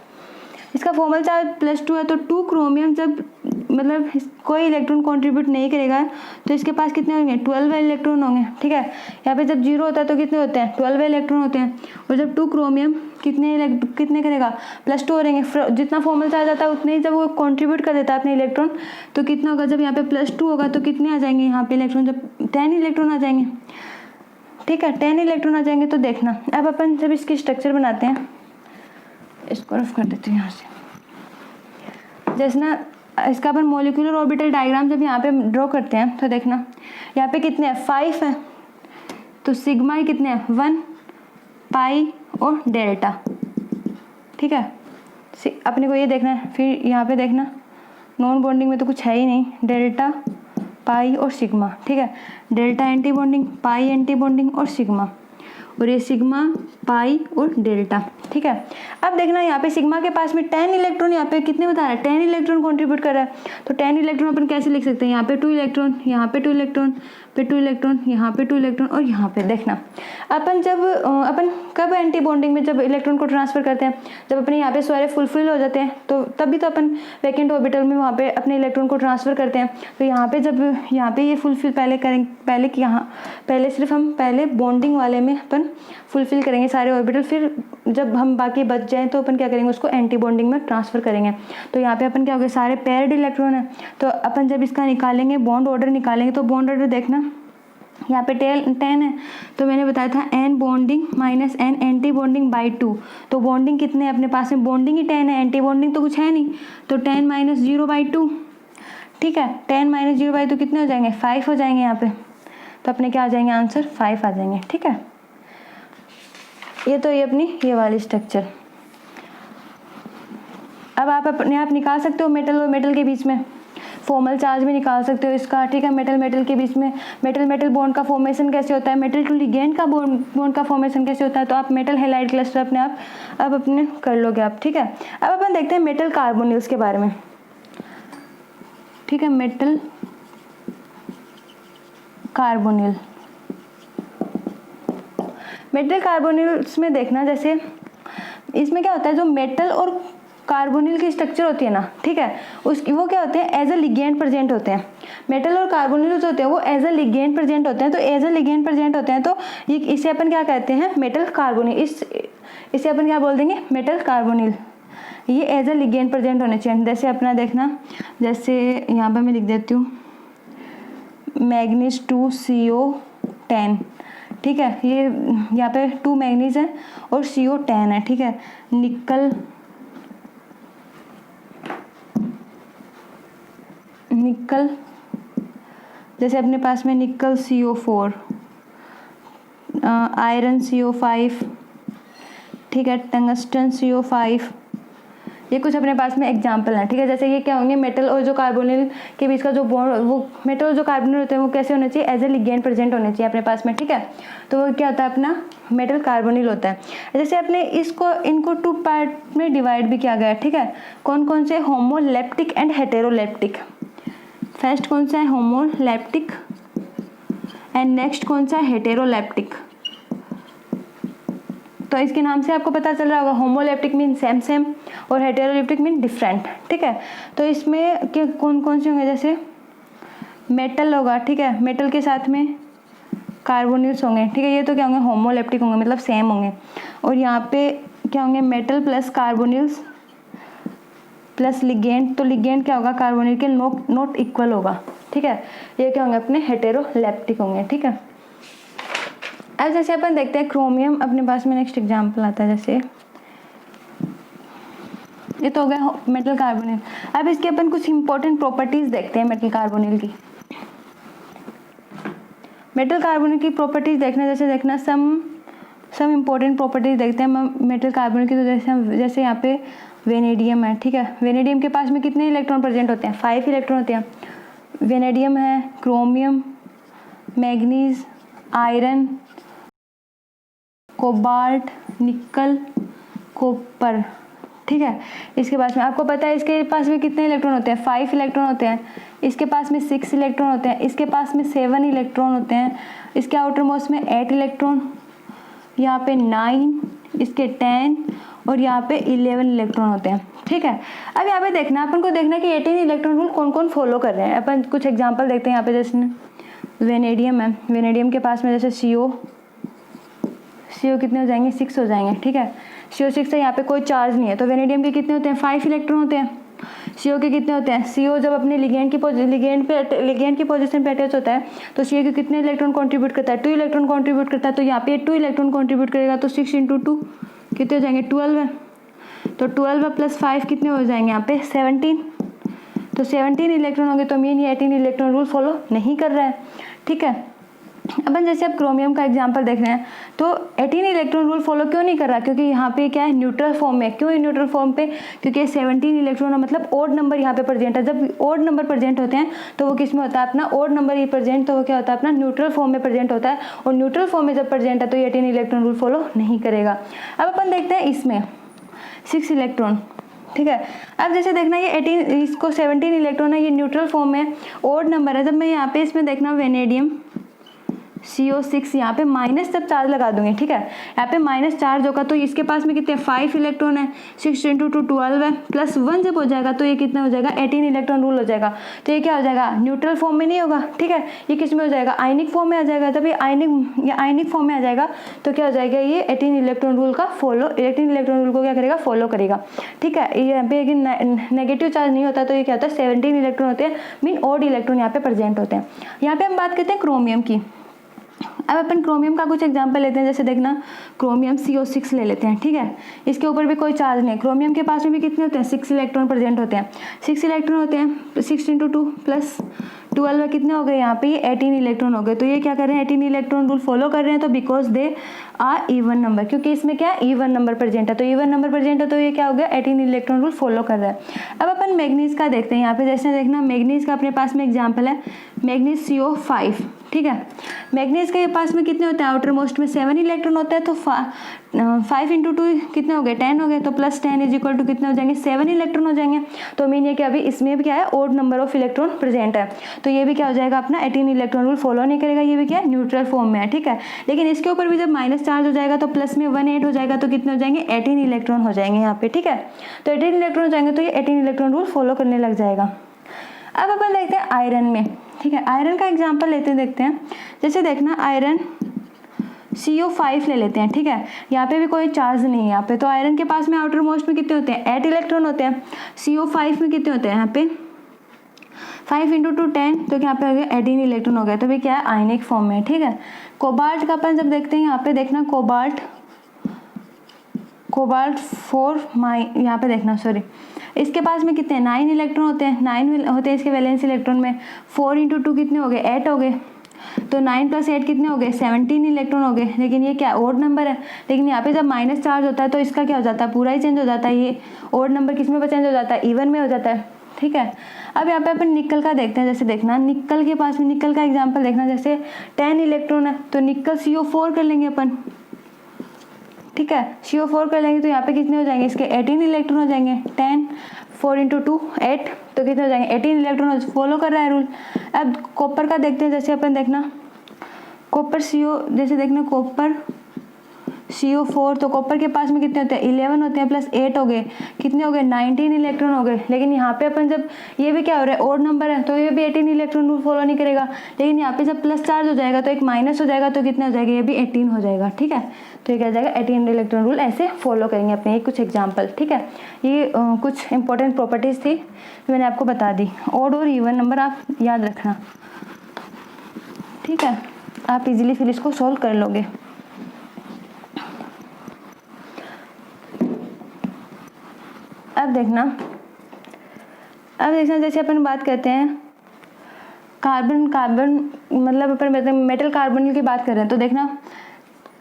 इसका फॉर्मल चार्ज +2 है, तो 2 क्रोमियम जब मतलब कोई इलेक्ट्रॉन कंट्रीब्यूट नहीं करेगा तो इसके पास कितने होंगे, 12 इलेक्ट्रॉन होंगे, ठीक है। यहाँ पे जब 0 होता है तो कितने होते हैं, 12 इलेक्ट्रॉन होते हैं। और जब 2 क्रोमियम कितने करेगा, +2 हो रहेंगे। जितना फॉर्मल चार्ज आता है उतने ही जब वो कंट्रीब्यूट कर देता है अपने इलेक्ट्रॉन, तो कितना होगा, जब यहाँ पे +2 होगा तो कितने आ जाएंगे यहाँ पे इलेक्ट्रॉन, जब 10 इलेक्ट्रॉन आ जाएंगे, ठीक है, 10 इलेक्ट्रॉन आ जाएंगे। तो देखना अब अपन जब इसकी स्ट्रक्चर बनाते हैं, इसको रफ कर देते हैं यहाँ से, जैसे ना इसका अपन मोलिकुलर ऑर्बिटल डायग्राम जब यहाँ पे ड्रॉ करते हैं तो देखना यहाँ पे कितने हैं, 5 है। तो सिग्मा ही कितने हैं, 1, पाई और डेल्टा, ठीक है। अपने को ये देखना है। फिर यहाँ पे देखना नॉन बॉन्डिंग में तो कुछ है ही नहीं, डेल्टा, पाई और सिग्मा, ठीक है। डेल्टा एंटी बॉन्डिंग, पाई एंटी बॉन्डिंग और सिग्मा, और ये सिग्मा, पाई और डेल्टा, ठीक है। अब देखना यहाँ पे सिग्मा के पास में 10 इलेक्ट्रॉन, यहाँ पे कितने बता रहा है, 10 इलेक्ट्रॉन कंट्रीब्यूट कर रहा है। तो 10 इलेक्ट्रॉन अपन कैसे लिख सकते हैं, यहाँ पे 2 इलेक्ट्रॉन, यहाँ पे 2 इलेक्ट्रॉन, पे 2 इलेक्ट्रॉन, यहाँ पे 2 इलेक्ट्रॉन और यहाँ पे। देखना अपन कब एंटी बॉन्डिंग में जब इलेक्ट्रॉन को ट्रांसफर करते हैं, जब अपने यहाँ पे सारे फुलफिल हो जाते हैं, तो तभी तो अपन वैकेंट ऑर्बिटल में वहाँ पे अपने इलेक्ट्रॉन को ट्रांसफर करते हैं। तो यहाँ पे जब यहाँ पे ये फुलफिल पहले करेंगे, पहले सिर्फ हम पहले बॉन्डिंग वाले में अपन फुलफिल करेंगे सारे ऑर्बिटल, फिर जब हम बाकी बच जाएं तो अपन क्या करेंगे, उसको एंटी बॉन्डिंग में ट्रांसफर करेंगे। तो यहाँ पे अपन क्या हो गया, सारे पेयर्ड इलेक्ट्रॉन है। तो अपन जब इसका निकालेंगे, बॉन्ड ऑर्डर निकालेंगे, तो बॉन्ड ऑर्डर देखना यहाँ पे 10 है। तो मैंने बताया था n bonding minus n anti bonding by 2। तो बॉन्डिंग कितने हैं अपने पास में, बॉन्डिंग ही 10 है, एंटी बॉन्डिंग तो कुछ है नहीं। तो 10 - 0/2, ठीक है। 10 - 0/2 कितने हो जाएंगे, 5 हो जाएंगे यहाँ पे। तो अपने क्या आ जाएंगे, आंसर 5 आ जाएंगे, ठीक है। ये तो ये अपनी ये वाली स्ट्रक्चर। अब आप अपने आप निकाल सकते हो मेटल और मेटल के बीच में फॉर्मल चार्ज भी निकाल सकते हो इसका, ठीक है। मेटल के बीच में मेटल बॉन्ड का फॉर्मेशन कैसे होता है, मेटल टू लिगेंड का बॉन्ड का फॉर्मेशन कैसे होता है। तो आप मेटल हैलाइड क्लस्टर अपने आप अब अपने कर लोगे आप, ठीक है। अब अपन देखते हैं मेटल कार्बोनिल्स के बारे में, ठीक है। मेटल कार्बोनिल्स में देखना, जैसे इसमें क्या होता है, जो मेटल और कार्बोनिल की स्ट्रक्चर होती है ना, ठीक है, उसकी वो क्या होते हैं, एज अ लिगेंड प्रेजेंट होते हैं। मेटल और कार्बोनिल जो होते हैं वो एज अ लिगेंड प्रेजेंट होते हैं। तो एज अ लिगेंड प्रेजेंट होते हैं तो ये इसे अपन क्या कहते हैं, मेटल कार्बोनिल। इसे अपन क्या बोल देंगे, मेटल कार्बोनिल। ये एज अ लिगेंड प्रेजेंट होने चाहिए। जैसे अपना देखना, जैसे यहाँ पर मैं लिख देती हूँ मैग्नीज 2CO10, ठीक है, ये यहाँ पे 2 मैग्नीज है और CO10 है, ठीक है। निकल जैसे अपने पास में निकल CO4, आयरन CO5, ठीक है, टंगस्टन CO5, ये कुछ अपने पास में एग्जाम्पल है, ठीक है। जैसे ये क्या होंगे, मेटल और जो कार्बोनिल के बीच का जो बॉन्ड, वो मेटल और जो कार्बोनिल होते हैं वो कैसे होने चाहिए, एज ए लिगेंड प्रेजेंट होने चाहिए अपने पास में, ठीक है। तो वो क्या होता है, अपना मेटल कार्बोनिल होता है। जैसे अपने इनको 2 पार्ट में डिवाइड भी किया गया है, ठीक है। कौन कौन से, होमोलैप्टिक एंड हेटेरोलैप्टिक। फर्स्ट कौन सा है, होमोलैप्टिक, एंड नेक्स्ट कौन सा है, हेटेरोलैप्टिक। तो इसके नाम से आपको पता चल रहा होगा, होमोलैप्टिक मीन सेम सेम और हेटेरोलैप्टिक मीन डिफरेंट, ठीक है। तो इसमें क्या कौन कौन से होंगे, जैसे मेटल होगा, ठीक है, मेटल के साथ में कार्बोनिल्स होंगे, ठीक है, ये तो क्या होंगे, होमोलैप्टिक होंगे, मतलब सेम होंगे। और यहाँ पे क्या होंगे, metal plus carbonyls plus ligand, तो लिगेंड क्या होगा, कार्बोनिल के नॉट इक्वल होगा, ठीक है। ये क्या होंगे, अपने हेटेरोलैप्टिक होंगे, ठीक है। अब जैसे अपन देखते हैं क्रोमियम, अपने पास में नेक्स्ट एग्जांपल आता है, जैसे ये तो हो गया मेटल कार्बोनिल। अब इसके अपन कुछ इंपॉर्टेंट प्रॉपर्टीज देखते हैं मेटल कार्बोनिल की। मेटल कार्बोनिल की प्रॉपर्टीज देखना, जैसे देखना सम इंपॉर्टेंट प्रॉपर्टीज देखते हैं मेटल कार्बोनिल की। तो जैसे यहाँ पे वेनेडियम है, ठीक है, वेनेडियम के पास में कितने इलेक्ट्रॉन प्रेजेंट होते हैं, 5 इलेक्ट्रॉन होते हैं। वेनेडियम है, क्रोमियम, मैग्नीज, आयरन, कोबाल्ट, निकल, कॉपर, ठीक है। इसके पास में आपको पता है इसके पास में कितने इलेक्ट्रॉन होते हैं, 5 इलेक्ट्रॉन होते हैं। इसके पास में 6 इलेक्ट्रॉन होते हैं। इसके पास में 7 इलेक्ट्रॉन होते हैं। इसके आउटर मोस्ट में 8 इलेक्ट्रॉन, यहाँ पे 9, इसके 10 और यहाँ पे 11 इलेक्ट्रॉन होते हैं, ठीक है। अब यहाँ पे देखना, अपन को देखना कि 18 इलेक्ट्रॉन रूल कौन कौन फॉलो कर रहे हैं। अपन कुछ एग्जाम्पल देखते हैं यहाँ पे। जैसे वेनेडियम है, वेनेडियम के पास में जैसे CO कितने हो जाएंगे, 6 हो जाएंगे, ठीक है। CO6 है, यहाँ पे कोई चार्ज नहीं है, तो वेनेडियम के कितने होते हैं, 5 इलेक्ट्रॉन होते हैं। CO के कितने होते हैं, CO जब अपने लिगेंड की पोजीशन पे अटैच होता है तो CO के कितने इलेक्ट्रॉन कंट्रीब्यूट करता है, 2 इलेक्ट्रॉन कंट्रीब्यूट करता है। तो यहाँ पे 2 इलेक्ट्रॉन कंट्रीब्यूट करेगा, तो 6 × 2 कितने हो जाएंगे, 12 है। तो 12 प्लस 5 कितने हो जाएंगे, यहाँ पे 17। तो 17 इलेक्ट्रॉन होंगे, तो मीन ये 18 इलेक्ट्रॉन रूल फॉलो नहीं कर रहा है, ठीक है। अपन जैसे अब क्रोमियम का एग्जांपल देख रहे हैं, तो 18 इलेक्ट्रॉन रूल फॉलो क्यों नहीं कर रहा, क्योंकि यहाँ पे क्या है, न्यूट्रल फॉर्म में। क्यों न्यूट्रल फॉर्म पे, क्योंकि 17 इलेक्ट्रॉन मतलब ओड नंबर यहाँ पे प्रेजेंट है। जब ओड नंबर प्रेजेंट होते हैं तो वो किस में होता है, अपना ओड नंबर ही प्रेजेंट, तो वो क्या होता है, अपना न्यूट्रल फॉर्म में प्रेजेंट होता है। और न्यूट्रल फॉर्म में जब प्रेजेंट है तो ये 18 इलेक्ट्रॉन रूल फॉलो नहीं करेगा। अब अपन देखते हैं इसमें 6 इलेक्ट्रॉन, ठीक है। अब जैसे देखना ये 18, इसको 17 इलेक्ट्रॉन है, ये न्यूट्रल फॉर्म में ओड नंबर है। जब मैं यहाँ पे इसमें देखना वेनेडियम CO6, यहाँ पे माइनस जब चार्ज लगा दूंगी, ठीक है, यहाँ पे माइनस चार्ज होगा, तो इसके पास में कितने 5 इलेक्ट्रॉन है, 6 × 2 12 है, प्लस 1 जब हो जाएगा तो ये कितना हो जाएगा, 18 इलेक्ट्रॉन रूल हो जाएगा। तो ये क्या हो जाएगा, न्यूट्रल फॉर्म में नहीं होगा, ठीक है, ये किस में हो जाएगा, आयनिक फॉर्म में आ जाएगा। जब ये आयनिक फॉर्म में आ जाएगा तो क्या हो जाएगा, ये 18 इलेक्ट्रॉन रूल को क्या करेगा, फॉलो करेगा, ठीक है। यहाँ पे नेगेटिव चार्ज नहीं होता, तो ये क्या होता है, 17 इलेक्ट्रॉन होते हैं, मीन ओड इलेक्ट्रॉन यहाँ पे प्रेजेंट होते हैं। यहाँ पे हम बात करते हैं क्रोमियम की। अब अपन क्रोमियम का कुछ एग्जांपल लेते हैं। जैसे देखना क्रोमियम CO6 ले लेते हैं, ठीक है, इसके ऊपर भी कोई चार्ज नहीं। क्रोमियम के पास में भी कितने होते हैं, 6 इलेक्ट्रॉन प्रेजेंट होते हैं। 6 इलेक्ट्रॉन होते हैं, 6 × 2 प्लस 12 कितने हो गए, यहाँ पे ये 18 इलेक्ट्रॉन हो गए। तो ये क्या कर रहे हैं, 18 इलेक्ट्रॉन रूल फॉलो कर रहे हैं, तो because they are even number, क्योंकि इसमें क्या है, इवन नंबर प्रेजेंट है। तो इवन नंबर प्रेजेंट है तो ये क्या हो गया, 18 इलेक्ट्रॉन रूल फॉलो कर रहा है। अब अपन मैग्नीज का देखते हैं। यहाँ पे जैसे देखना मैग्नीज का अपने पास में एग्जाम्पल है, मैग्नीज CO5, ठीक है। मैग्नीज के पास में कितने होते हैं, आउटर मोस्ट में 7 इलेक्ट्रॉन होता है, तो 5 इंटू 2 कितने हो गए, 10 हो गए, तो प्लस 10 इज इक्वल टू कितने हो जाएंगे, 7 इलेक्ट्रॉन हो जाएंगे। तो मीन ये कि अभी इसमें भी क्या है, odd number of electron present है, तो ये भी क्या हो जाएगा अपना 18 इलेक्ट्रॉन रूल फॉलो नहीं करेगा, ये भी क्या है न्यूट्रल फॉर्म में है, ठीक है। लेकिन इसके ऊपर भी जब माइनस चार्ज हो जाएगा तो प्लस में 1 ऐड हो जाएगा, तो कितने हो जाएंगे 18 इलेक्ट्रॉन हो जाएंगे यहाँ पे, ठीक है। तो 18 इलेक्ट्रॉन हो जाएंगे तो ये 18 इलेक्ट्रॉन रूल फॉलो करने लग जाएगा। अब अपन देखते हैं आयरन में, ठीक है। आयरन का एग्जांपल लेते हैं, देखते हैं। जैसे देखना आयरन CO5 ले लेते हैं, ठीक है। यहाँ पे भी कोई चार्ज नहीं है यहाँ पे, तो आयरन के पास में आउटर मोस्ट में कितने होते हैं, 8 इलेक्ट्रॉन होते हैं। CO5 में कितने होते हैं यहाँ पे 5 इंटू 2 10, तो यहाँ पे हो गया 18 इलेक्ट्रॉन हो गया, तो भी क्या है आयनिक फॉर्म में, ठीक है। कोबाल्ट का अपन जब देखते हैं यहाँ पे देखना कोबाल्ट 4 यहाँ पे देखना सॉरी, इसके पास में कितने 9 इलेक्ट्रॉन होते हैं, 9 होते हैं इसके वैलेंस इलेक्ट्रॉन में। 4 इंटू 2 कितने हो गए 8 हो गए, तो 9 प्लस 8 कितने हो गए 17 इलेक्ट्रॉन हो गए। लेकिन ये क्या ओड नंबर है, लेकिन यहाँ पे जब माइनस चार्ज होता है तो इसका क्या हो जाता है, पूरा ही चेंज हो जाता है। ये ओड नंबर किस में चेंज हो जाता है, इवन में हो जाता है, ठीक है। अब यहाँ पे अपन निकल का देखते हैं। जैसे देखना निकल के पास में, निकल का एग्जाम्पल देखना, जैसे 10 इलेक्ट्रॉन है तो निकल CO4 कर लेंगे अपन, ठीक है। CO4 कर लेंगे तो यहाँ पे कितने हो जाएंगे इसके 18 इलेक्ट्रॉन हो जाएंगे। 10 4 इंटू 2 8, तो कितने हो जाएंगे 18 इलेक्ट्रॉन फॉलो कर रहा है रूल। अब कॉपर का देखते हैं। जैसे अपन देखना कॉपर जैसे देखना कॉपर CO4, तो कॉपर के पास में कितने होते हैं 11 होते हैं, प्लस 8 हो गए, कितने हो गए 19 इलेक्ट्रॉन हो गए। लेकिन यहाँ पे अपन जब ये भी क्या हो रहा है ओड नंबर है, तो ये भी 18 इलेक्ट्रॉन रूल फॉलो नहीं करेगा। लेकिन यहाँ पे जब प्लस चार्ज हो जाएगा तो एक माइनस हो जाएगा, तो कितने हो जाएगा ये भी 18 हो जाएगा, ठीक है। तो ये क्या हो जाएगा 18 इलेक्ट्रॉन रूल ऐसे फॉलो करेंगे अपने, ये कुछ एग्जाम्पल, ठीक है। ये कुछ इंपॉर्टेंट प्रॉपर्टीज थी मैंने आपको बता दी। ओड और इवन नंबर आप याद रखना, ठीक है। आप इजीली फिर इसको सॉल्व कर लोगे। अब देखना जैसे अपन बात करते हैं कार्बन मतलब अपन मेटल कार्बोनिल की बात कर रहे हैं, तो देखना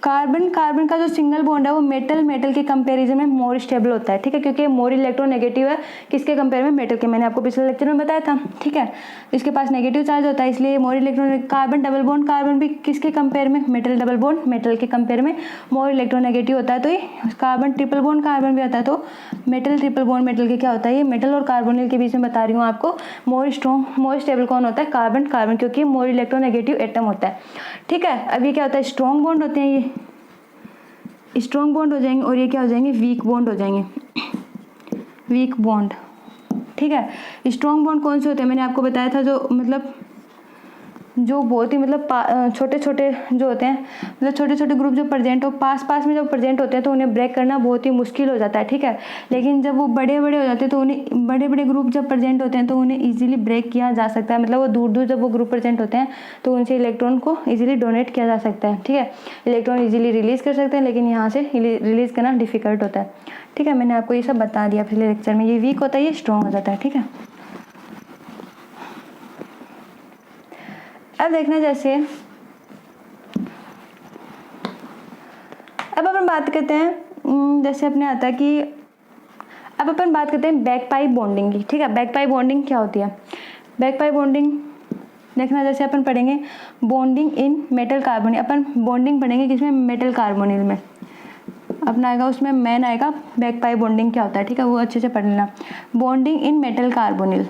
कार्बन का जो सिंगल बॉन्ड है वो मेटल के कंपैरिजन में मोर स्टेबल होता है, ठीक है, क्योंकि मोर इलेक्ट्रोनेगेटिव है किसके कंपेयर में, मेटल के। मैंने आपको पिछले लेक्चर में बताया था, ठीक है। इसके पास नेगेटिव चार्ज होता है, इसलिए more electron carbon double bond carbon भी किसके कंपेयर में, मेटल डबल बॉन्ड मेटल के कंपेयर में मोर इलेक्ट्रोनेगेटिव होता है। तो ये कार्बन ट्रिपल बॉन्ड कार्बन भी होता है, तो मेटल ट्रिपल बॉन्ड मेटल के क्या होता है, ये मेटल और कार्बोनिल के बीच में बता रही हूँ आपको। मोर स्टेबल कौन होता है, कार्बन, क्योंकि मोर इलेक्ट्रोनेगेटिव एटम होता है, ठीक है। अब ये क्या होता है स्ट्रॉन्ग बॉन्ड होते हैं, ये स्ट्रॉन्ग बॉन्ड हो जाएंगे, और ये क्या हो जाएंगे वीक बॉन्ड हो जाएंगे, वीक बॉन्ड, ठीक है। स्ट्रॉन्ग बॉन्ड कौन से होते हैं, मैंने आपको बताया था, जो मतलब जो बहुत ही मतलब छोटे छोटे जो होते हैं, मतलब छोटे छोटे ग्रुप जो प्रेजेंट हो पास में जब प्रेजेंट होते हैं तो उन्हें ब्रेक करना बहुत ही मुश्किल हो जाता है, ठीक है। लेकिन जब वो बड़े हो जाते हैं तो उन्हें बड़े ग्रुप जब प्रेजेंट होते हैं तो उन्हें इजीली ब्रेक किया जा सकता है। मतलब वो दूर जब वो ग्रुप प्रेजेंट होते हैं तो उनसे इलेक्ट्रॉन को इजीली डोनेट किया जा सकता है, ठीक है। इलेक्ट्रॉन इजीली रिलीज कर सकते हैं, लेकिन यहाँ से रिलीज करना डिफिकल्ट होता है, ठीक है। मैंने आपको ये सब बता दिया पिछले लेक्चर में। ये वीक होता है, ये स्ट्रॉन्ग हो जाता है, ठीक है। अब देखना जैसे अब अपन बात करते हैं, जैसे अपने आता है कि अब अपन बात करते हैं बैक पाइप बॉन्डिंग की, ठीक है। बैक पाइप बॉन्डिंग क्या होती है, बैक पाइप बॉन्डिंग देखना जैसे अपन पढ़ेंगे bonding in metal carbonyl, upon bonding पढ़ेंगे किसमें, मेटल कार्बोनिल में अपना आएगा, उसमें मेन आएगा बैक पाइप बॉन्डिंग क्या होता है, ठीक है, वो अच्छे से पढ़ लेना। Bonding in metal carbonyl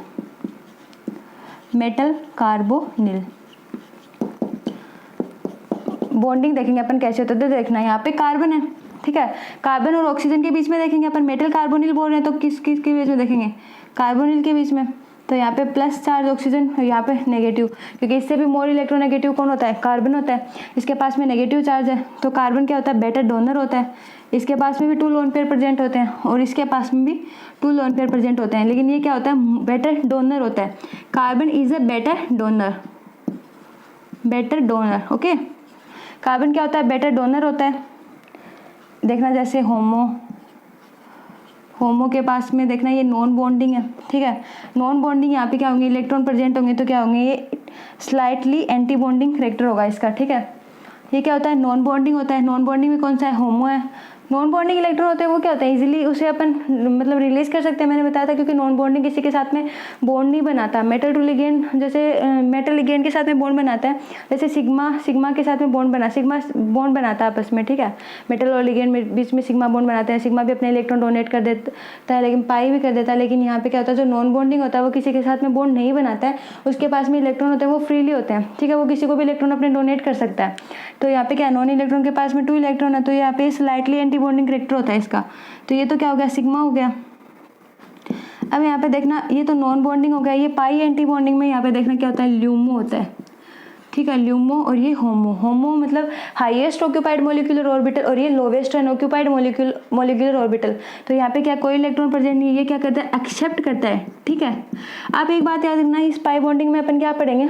bonding देखेंगे अपन कैसे होता है। तो देखना यहाँ पे कार्बन है, ठीक है, कार्बन और ऑक्सीजन के बीच में देखेंगे अपन मेटल कार्बोनिल बोल रहे हैं, तो किस के बीच में देखेंगे, कार्बोनिल के बीच में। तो यहाँ पे प्लस चार्ज ऑक्सीजन, यहाँ पे नेगेटिव, क्योंकि इससे भी मोर इलेक्ट्रोनेगेटिव कौन होता है, कार्बन होता है। इसके पास में नेगेटिव चार्ज है, तो कार्बन क्या होता है, बेटर डोनर होता है। इसके पास में भी 2 लोन पेयर प्रेजेंट होते हैं, और इसके पास में भी 2 लोन पेयर प्रेजेंट होते हैं, लेकिन ये क्या होता है, बेटर डोनर होता है। Carbon is a better donor, okay. Carbon क्या होता है, बेटर डोनर होता है। देखना जैसे होमो के पास में देखना ये नॉन बॉन्डिंग है, ठीक है। नॉन बॉन्डिंग यहाँ पे क्या होंगे, इलेक्ट्रॉन प्रेजेंट होंगे, तो क्या होंगे, ये स्लाइटली एंटी बॉन्डिंग करेक्टर होगा इसका, ठीक है। ये क्या होता है, नॉन बॉन्डिंग होता है। नॉन बॉन्डिंग में कौन सा है, होमो है, नॉन बॉन्डिंग इलेक्ट्रॉन होते हैं वो क्या होता है, इजीली उसे अपन मतलब रिलीज कर सकते हैं, मैंने बताया था, क्योंकि नॉन बॉन्डिंग किसी के साथ में बॉन्ड नहीं बनाता। मेटल टू लिगेंड, जैसे मेटल लिगेंड के साथ में बॉन्ड बनाता है, जैसे सिग्मा के साथ में सिग्मा बॉन्ड बनाता है आपस में, ठीक है, मेटल और लिगेंड में बीच में सिग्मा बॉन्ड बनाते हैं। सिग्मा भी अपने इलेक्ट्रॉन डोनेट कर देता है, लेकिन पाई भी कर देता है। लेकिन यहाँ पे क्या होता है, जो नॉन बॉन्डिंग होता है वो किसी के साथ में बॉन्ड नहीं बनाता है, उसके पास में इलेक्ट्रॉन होते हैं वो फ्रीली होते हैं, ठीक है, वो किसी को भी इलेक्ट्रॉन अपने डोनेट कर सकता है। तो यहाँ पे क्या, नॉन इलेक्ट्रॉन के पास में 2 इलेक्ट्रॉन है, तो यहाँ पे स्लाइटली एंटी बॉन्डिंग कैरेक्टर होता है इसका। तो ये तो क्या हो गया, सिग्मा हो गया। अब यहाँ पे देखना, ये तो नॉन बॉन्डिंग हो गया। ये पाई एंटी बॉन्डिंग में यहाँ पे देखना क्या होता है, ल्यूमो होता है, ठीक है, ल्यूमो। और ये होमो मतलब हाईएस्ट ऑक्यूपाइड मोलिकुलर ऑर्बिटल, और ये लोवेस्ट अनऑक्यूपाइड मोलिकुलर ऑर्बिटल। तो यहाँ पे क्या, कोई इलेक्ट्रॉन प्रेजेंट नहीं है, ये क्या करता है, एक्सेप्ट करता है, ठीक है। आप एक बात याद रखना, इस पाई बॉन्डिंग में अपन क्या पढ़ेंगे,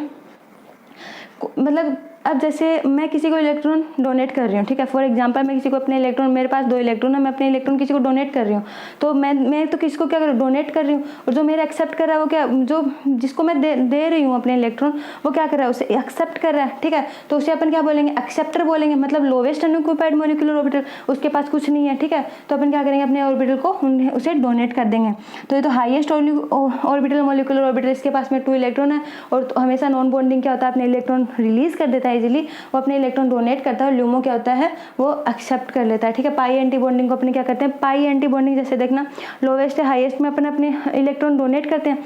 मतलब अब जैसे मैं किसी को इलेक्ट्रॉन डोनेट कर रही हूँ, ठीक है, फॉर एग्जांपल मैं किसी को अपने इलेक्ट्रॉन, मेरे पास 2 इलेक्ट्रॉन है, मैं अपने इलेक्ट्रॉन किसी को डोनेट कर रही हूँ, तो मैं तो किसी को क्या कर रही हूँ, डोनेट कर रही हूँ, और जो मेरा एक्सेप्ट कर रहा है वो क्या, जो जिसको मैं दे रही हूँ अपने इलेक्ट्रॉन, वो क्या कर रहा है, उसे एक्सेप्ट कर रहा है, ठीक है। तो उसे अपन क्या बोलेंगे, एक्सेप्टर बोलेंगे, मतलब लोवेस्ट अनऑक्यूपाइड मोलिकुलर ऑर्बिटल, उसके पास कुछ नहीं है, ठीक है, तो अपन क्या करेंगे, अपने ऑर्बिटल को उसे डोनेट कर देंगे। तो ये तो हाईएस्ट ऑर्बिटल मोलिकुलर ऑर्बिटल, इसके पास में 2 इलेक्ट्रॉन है, और तो हमेशा नॉन बॉन्डिंग क्या होता है, अपने इलेक्ट्रॉन रिलीज कर देता है इजीली, वो अपने इलेक्ट्रॉन डोनेट करता है, और ल्यूमो क्या होता है, वो एक्सेप्ट कर लेता है, ठीक है। पाई एंटी बॉन्डिंग को अपने क्या करते हैं, पाई एंटी बॉन्डिंग जैसे देखना, लोवेस्ट है हाईएस्ट में अपन अपने इलेक्ट्रॉन डोनेट करते हैं,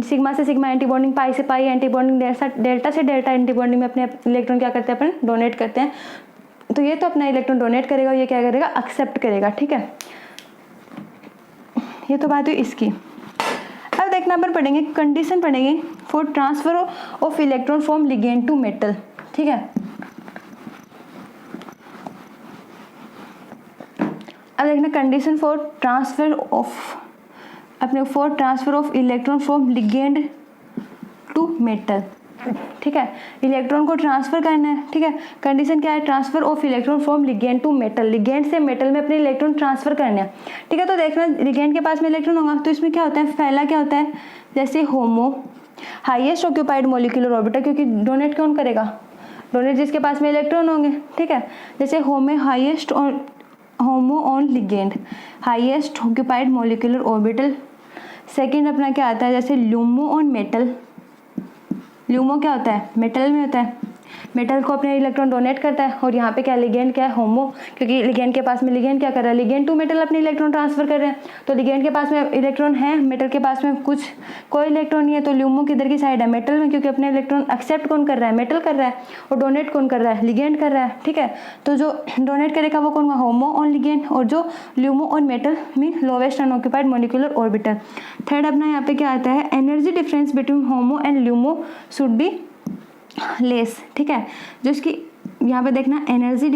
सिग्मा से सिग्मा एंटी बॉन्डिंग, पाई से पाई एंटी बॉन्डिंग, डेल्टा से डेल्टा एंटी बॉन्डिंग में अपने इलेक्ट्रॉन क्या करते हैं, अपन डोनेट करते हैं। तो ये तो अपना इलेक्ट्रॉन डोनेट करेगा, और ये क्या करेगा, एक्सेप्ट करेगा, ठीक है। ये तो बात हुई इसकी। अब देखना अपन पढ़ेंगे, कंडीशन पढ़ेंगे for transfer of electron from ligand to metal, ठीक है। अब देखना condition for transfer of electron from ligand to metal, ठीक है, इलेक्ट्रॉन को ट्रांसफर करना है, ठीक है। कंडीशन क्या है, transfer of electron from ligand to metal, ligand से मेटल में अपने इलेक्ट्रॉन ट्रांसफर करना है, ठीक है। तो देखना लिगेंड के पास में इलेक्ट्रॉन होगा, तो इसमें क्या होता है, पहला क्या होता है, जैसे होमो हाईएस्ट ऑक्यूपाइड मोलिकुलर ऑर्बिटल, क्योंकि डोनेट कौन करेगा, डोनेट जिसके पास में इलेक्ट्रॉन होंगे, ठीक है। जैसे HOMO on ligand highest occupied molecular orbital. Second अपना क्या आता है, जैसे ल्यूमो ऑन मेटल, ल्यूमो क्या होता है, मेटल में होता है, मेटल को अपने इलेक्ट्रॉन डोनेट करता है, और यहाँ पे क्या लिगेंड क्या है, होमो, क्योंकि लिगेंड के पास में लिगेंड क्या कर रहा है, लिगेंड टू मेटल अपने इलेक्ट्रॉन ट्रांसफर कर रहे हैं। तो लिगेंड के पास में इलेक्ट्रॉन है, मेटल के पास में कोई इलेक्ट्रॉन नहीं है, तो ल्यूमो किधर की साइड है, मेटल में, क्योंकि अपने इलेक्ट्रॉन एक्सेप्ट कौन कर रहा है, मेटल कर रहा है, और डोनेट कौन कर रहा है, लिगेंड कर रहा है, ठीक है। तो जो डोनेट करेगा वो कौन, होमो ऑन लिगेंड, और जो LUMO on metal mean lowest unoccupied molecular orbital. Third अपना यहाँ पे क्या आता है, energy difference between homo and LUMO should be less, ठीक है। जो इसकी यहाँ पे देखना energy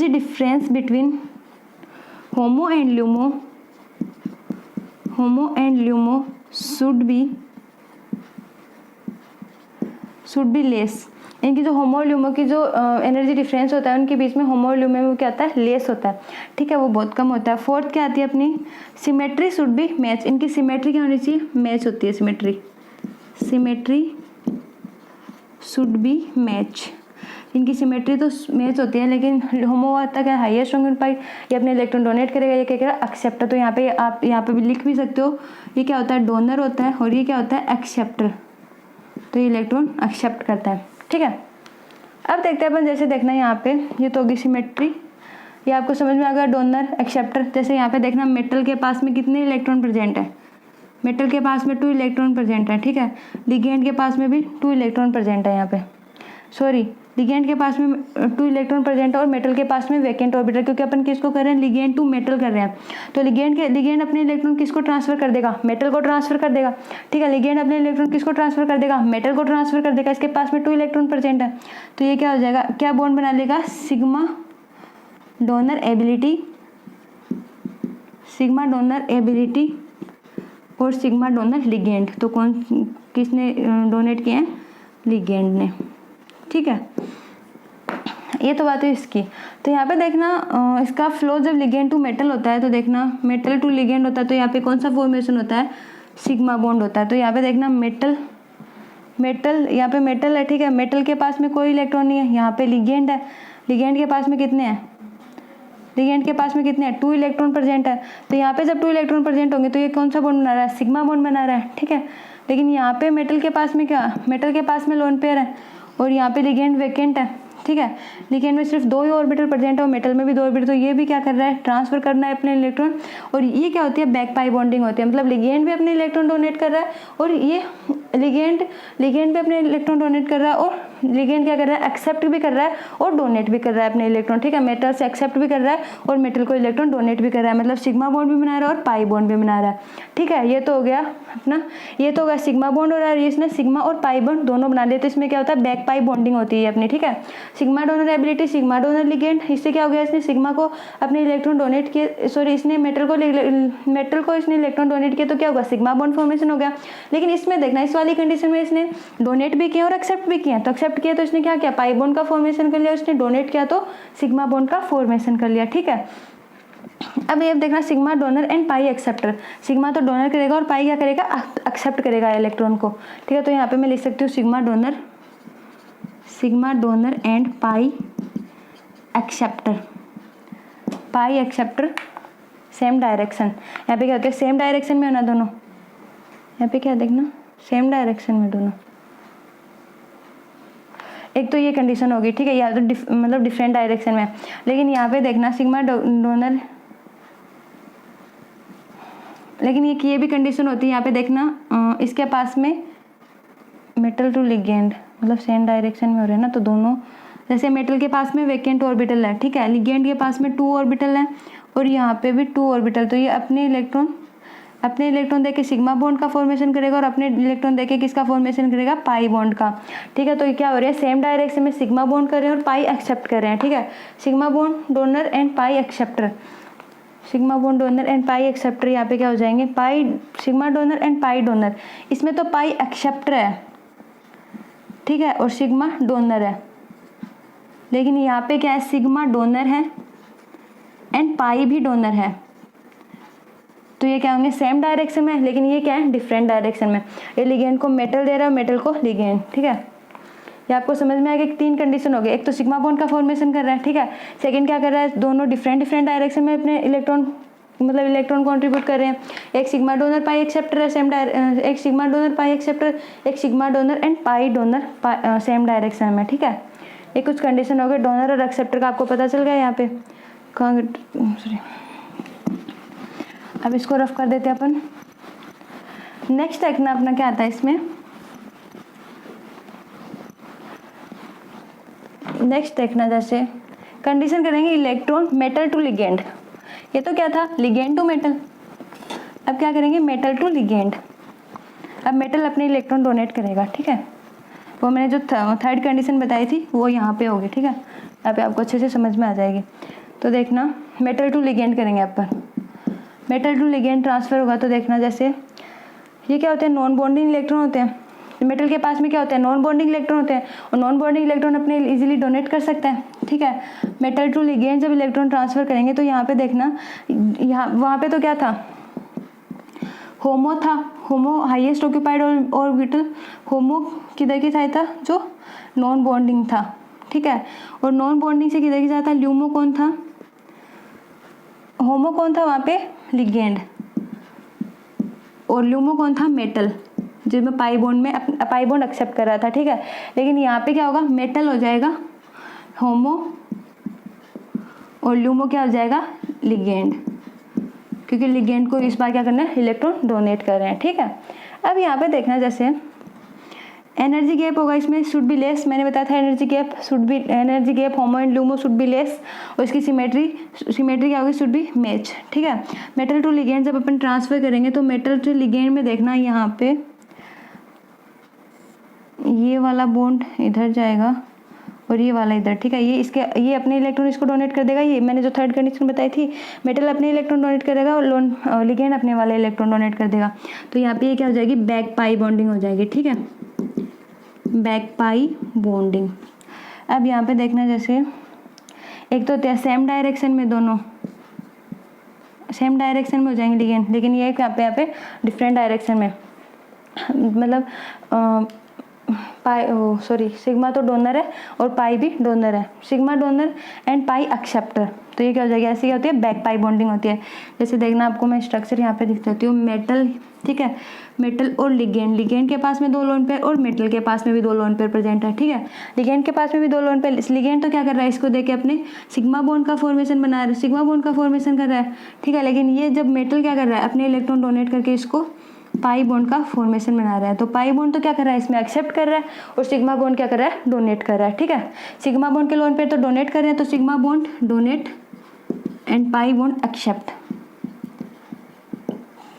difference between homo and LUMO should be less. इनकी जो होमो और ल्यूमो की जो एनर्जी डिफरेंस होता है, उनके बीच में होमो और ल्यूमो में क्या होता है, लेस होता है, ठीक है, वो बहुत कम होता है। फोर्थ क्या आती है अपनी, सिमेट्री शुड बी मैच, इनकी सिमेट्री क्या होनी चाहिए, मैच होती है, सिमेट्री शुड बी मैच, इनकी सिमेट्री तो मैच होती है, लेकिन होमो आता है हाईएस्ट ऑक्यूपाइड, ये अपने इलेक्ट्रॉन डोनेट करेगा, ये क्या करेगा, एक्सेप्टर। तो यहाँ पे आप यहाँ पे भी लिख भी सकते हो, ये क्या होता है, डोनर होता है, और ये क्या होता है, एक्सेप्टर। तो ये इलेक्ट्रॉन एक्सेप्ट करता है, ठीक है। अब देखते हैं अपन, जैसे देखना यहाँ पे, ये तो होगी सिमेट्री, ये आपको समझ में आ गया, डोनर एक्सेप्टर। जैसे यहाँ पे देखना मेटल के पास में कितने इलेक्ट्रॉन प्रेजेंट है, मेटल के पास में 2 इलेक्ट्रॉन प्रेजेंट है, ठीक है। लिगेंड के पास में भी 2 इलेक्ट्रॉन प्रेजेंट है, यहाँ पे लिगेंड के पास में 2 इलेक्ट्रॉन प्रेजेंट है, और मेटल के पास में वैकेंट ऑर्बिटल, क्योंकि अपन किसको कर रहे हैं, लिगेंड टू मेटल कर रहे हैं। तो लिगेंड अपने इलेक्ट्रॉन किसको ट्रांसफर कर देगा, मेटल को ट्रांसफर कर देगा, ठीक है। लिगेंड अपने इलेक्ट्रॉन किसको ट्रांसफर कर देगा, मेटल को ट्रांसफर कर देगा, इसके पास में 2 इलेक्ट्रॉन प्रेजेंट है। तो ये क्या हो जाएगा, क्या बॉन्ड बना लेगा, सिग्मा डोनर एबिलिटी और सिग्मा डोनर लिगेंड। तो किसने डोनेट किए हैं, लिगेंड ने, ठीक है। ये तो बात है इसकी। तो यहाँ पे देखना इसका फ्लो जब लिगेंड टू मेटल होता है, तो देखना मेटल टू लिगेंड होता है, तो यहाँ पे कौन सा फॉर्मेशन होता है, सिग्मा बॉन्ड होता है। तो यहाँ पे देखना मेटल यहाँ पे मेटल है, ठीक है, मेटल के पास में कोई इलेक्ट्रॉन नहीं है, यहाँ पे लिगेंड है, लिगेंड के पास में कितने हैं, लिगेंड के पास में कितने हैं, 2 इलेक्ट्रॉन प्रेजेंट है। तो यहाँ पे जब 2 इलेक्ट्रॉन प्रेजेंट होंगे तो ये कौन सा बॉन्ड बना रहा है, सिग्मा बॉन्ड बना रहा है, ठीक है। लेकिन यहाँ पे मेटल के पास में क्या, मेटल के पास में लोन पेयर है और यहाँ पे लिगेंड वैकेंट है, ठीक है। लिगेंड में सिर्फ 2 ही ऑर्बिटल प्रेजेंट है और मेटल में भी 2 ऑर्बिटल, तो ये भी क्या कर रहा है, ट्रांसफर करना है अपने इलेक्ट्रॉन। और ये क्या होती है, बैक पाई बॉन्डिंग होती है, मतलब लिगेंड भी अपने इलेक्ट्रॉन डोनेट कर रहा है और ये लिगेंड भी अपने इलेक्ट्रॉन डोनेट कर रहा है और लिगेंड क्या कर रहा है, एक्सेप्ट भी कर रहा है और डोनेट भी कर रहा है अपने इलेक्ट्रॉन, ठीक है। मेटल से एक्सेप्ट भी कर रहा है और मेटल को इलेक्ट्रॉन डोनेट भी कर रहा है, मतलब सिग्मा बॉन्ड भी बना रहा है और पाई बॉन्ड भी बना रहा है, ठीक है। ये तो हो गया अपना, ये तो हो गया सिग्मा बॉन्ड और इसने सिग्मा और पाई बॉन्ड दोनों बना दिए। तो इसमें क्या होता है, बैक पाई बॉन्डिंग होती है अपनी, ठीक है। Sigma donor ability, sigma donor ligand, इससे क्या हो गया, इसने सिग्मा को अपने इलेक्ट्रॉन डोनेट किए, सॉरी इसने मेटल को इसने इलेक्ट्रॉन डोनेट किया, तो क्या होगा, सिग्मा बॉन्ड फॉर्मेशन हो गया। लेकिन इसमें देखना, इस वाली कंडीशन में इसने डोनेट भी किया और एक्सेप्ट भी किया, तो एक्सेप्ट किया तो इसने क्या किया, पाई बॉन्ड का फॉर्मेशन कर लिया, उसने डोनेट किया तो सिग्मा बॉन्ड का फॉर्मेशन कर लिया, ठीक है। अब ये देखना, sigma donor and pi acceptor, sigma तो डोनर करेगा और पाई क्या करेगा, एक्सेप्ट करेगा इलेक्ट्रॉन को, ठीक है। तो यहाँ पे मैं लिख सकती हूँ sigma donor and pi acceptor, pi acceptor same direction. यहाँ पे क्या होता है, सेम डायरेक्शन में होना दोनों, यहाँ पे क्या देखना, सेम डायरेक्शन में दोनों। एक तो ये कंडीशन होगी, ठीक है, या तो मतलब डिफरेंट डायरेक्शन में। लेकिन यहाँ पे देखना सिग्मा डोनर, लेकिन ये भी कंडीशन होती है, यहाँ पे देखना इसके पास में मेटल टू लिगेंड मतलब सेम डायरेक्शन में हो रहे हैं ना, तो दोनों, जैसे मेटल के पास में वैकेंट ऑर्बिटल है, ठीक है, लिगेंड के पास में 2 ऑर्बिटल है और यहाँ पे भी 2 ऑर्बिटल, तो ये अपने इलेक्ट्रॉन देके सिग्मा बॉन्ड का फॉर्मेशन करेगा और अपने इलेक्ट्रॉन देके किसका फॉर्मेशन करेगा, पाई बॉन्ड का, ठीक है। तो ये क्या हो रहा है, सेम डायरेक्शन में सिग्मा बॉन्ड कर रहे हैं और पाई एक्सेप्ट कर रहे हैं, ठीक है। Sigma bond donor and pi acceptor, sigma bond donor and pi acceptor, यहाँ पे क्या हो जाएंगे, pi sigma donor and pi donor. इसमें तो पाई एक्सेप्टर है, ठीक है, और सिग्मा डोनर है, लेकिन यहाँ पे क्या है, सिग्मा डोनर है एंड पाई भी डोनर है, तो ये क्या होंगे, सेम डायरेक्शन में, लेकिन ये क्या है, डिफरेंट डायरेक्शन में। ये लिगेंड को मेटल दे रहा है, मेटल को लिगेंड, ठीक है। ये आपको समझ में आएगा कि 3 कंडीशन हो गए, एक तो सिग्मा बॉन्ड का फॉर्मेशन कर रहा है, ठीक है। सेकंड क्या कर रहा है, दोनों डिफरेंट डायरेक्शन में अपने इलेक्ट्रॉन कंट्रीब्यूट कर रहे हैं। एक सिग्मा डोनर पाई एक्सेप्टर है सेम एक सिग्मा डोनर पाई एक्सेप्टर, एक sigma donor and pi donor same direction में, ठीक है। ये कुछ कंडीशन हो गए डोनर और एक्सेप्टर का, आपको पता चल गया यहाँ पे, सॉरी। अब इसको रफ कर देते हैं अपन। नेक्स्ट देखना अपना क्या आता है इसमें, नेक्स्ट देखना, जैसे कंडीशन करेंगे इलेक्ट्रॉन मेटल टू लिगेंड, ये तो क्या था, लिगेंड टू मेटल। अब क्या करेंगे, मेटल टू लिगेंड। अब मेटल अपने इलेक्ट्रॉन डोनेट करेगा, ठीक है। वो मैंने जो थर्ड कंडीशन बताई थी वो यहाँ पे होगी, ठीक है। यहाँ पे आपको अच्छे से समझ में आ जाएगी। तो देखना, मेटल टू लिगेंड करेंगे अपन, मेटल टू लिगेंड ट्रांसफर होगा, तो देखना जैसे ये क्या होते हैं, नॉन बॉन्डिंग इलेक्ट्रॉन होते हैं। मेटल के पास में क्या होता है, नॉन बॉन्डिंग इलेक्ट्रॉन होते हैं और नॉन बॉन्डिंग इलेक्ट्रॉन अपने इजीली डोनेट कर सकता है, ठीक है। मेटल टू लिगेंड जब इलेक्ट्रॉन ट्रांसफर करेंगे तो यहाँ पे देखना, यहाँ वहाँ पे तो क्या था, होमो था, होमो हाईएस्ट ऑक्यूपाइड ऑर्बिटल, होमो किधर की साइड था, जो नॉन बॉन्डिंग था, ठीक है। और नॉन बॉन्डिंग से किधर की साइड था, ल्यूमो कौन था, होमो कौन था वहाँ पे, लिगेंड, और ल्यूमो कौन था, मेटल, जिसमें पाई बॉन्ड एक्सेप्ट कर रहा था, ठीक है। लेकिन यहाँ पे क्या होगा, मेटल हो जाएगा होमो और ल्यूमो क्या हो जाएगा, लिगेंड, क्योंकि लिगेंड को इस बार क्या करना है, इलेक्ट्रॉन डोनेट कर रहे हैं, ठीक है। अब यहाँ पे देखना, जैसे एनर्जी गैप होगा इसमें, शुड बी लेस, मैंने बताया था energy gap homo and LUMO should be less, और इसकी सिमेट्री क्या होगी, शुड बी मैच, ठीक है। मेटल टू लिगेंड जब अपन ट्रांसफर करेंगे तो मेटल टू लिगेंड में देखना, यहाँ पे ये वाला बॉन्ड इधर जाएगा और ये वाला इधर, ठीक है। ये अपने इलेक्ट्रॉन इसको डोनेट कर देगा, ये मैंने जो थर्ड कंडीशन बताई थी, मेटल अपने इलेक्ट्रॉन डोनेट करेगा और लिगेंड अपने वाले इलेक्ट्रॉन डोनेट कर देगा। तो यहाँ पे ये क्या हो जाएगी, बैक पाई बॉन्डिंग हो जाएगी, ठीक है, बैक पाई बॉन्डिंग। अब यहाँ पे देखना, जैसे एक तो सेम डायरेक्शन में, दोनों सेम डायरेक्शन में हो जाएंगे लिगेंड, लेकिन ये यहाँ पे डिफरेंट डायरेक्शन में, मतलब पाई, सॉरी सिग्मा तो डोनर है और पाई भी डोनर है, sigma donor and pi acceptor. तो ये क्या हो जाएगी, ऐसी क्या होती है, बैक पाई बॉन्डिंग होती है। जैसे देखना आपको मैं स्ट्रक्चर यहाँ पे दिख देती हूँ, मेटल, ठीक है, मेटल और लिगेंड, लिगेंड के पास में 2 लोन पेयर और मेटल के पास में भी 2 लोन पेयर प्रेजेंट है, ठीक है, लिगेंड के पास में भी 2 लोन पेयर। लिगेंड तो क्या कर रहा है, इसको देके अपने सिग्मा बॉन्ड का फॉर्मेशन बना रहा है, सिग्मा बॉन्ड का फॉर्मेशन कर रहा है, ठीक है, लेकिन ये जब मेटल क्या कर रहा है, अपने इलेक्ट्रॉन डोनेट करके इसको पाई बॉन्ड का फॉर्मेशन बना रहा है। तो पाई बॉन्ड तो क्या कर रहा है, इसमें एक्सेप्ट कर रहा है, और सिग्मा बॉन्ड क्या कर रहा है, डोनेट कर रहा है, ठीक है। सिग्मा बॉन्ड के लोन पेयर तो डोनेट कर रहे हैं, तो sigma bond donate and pi bond accept,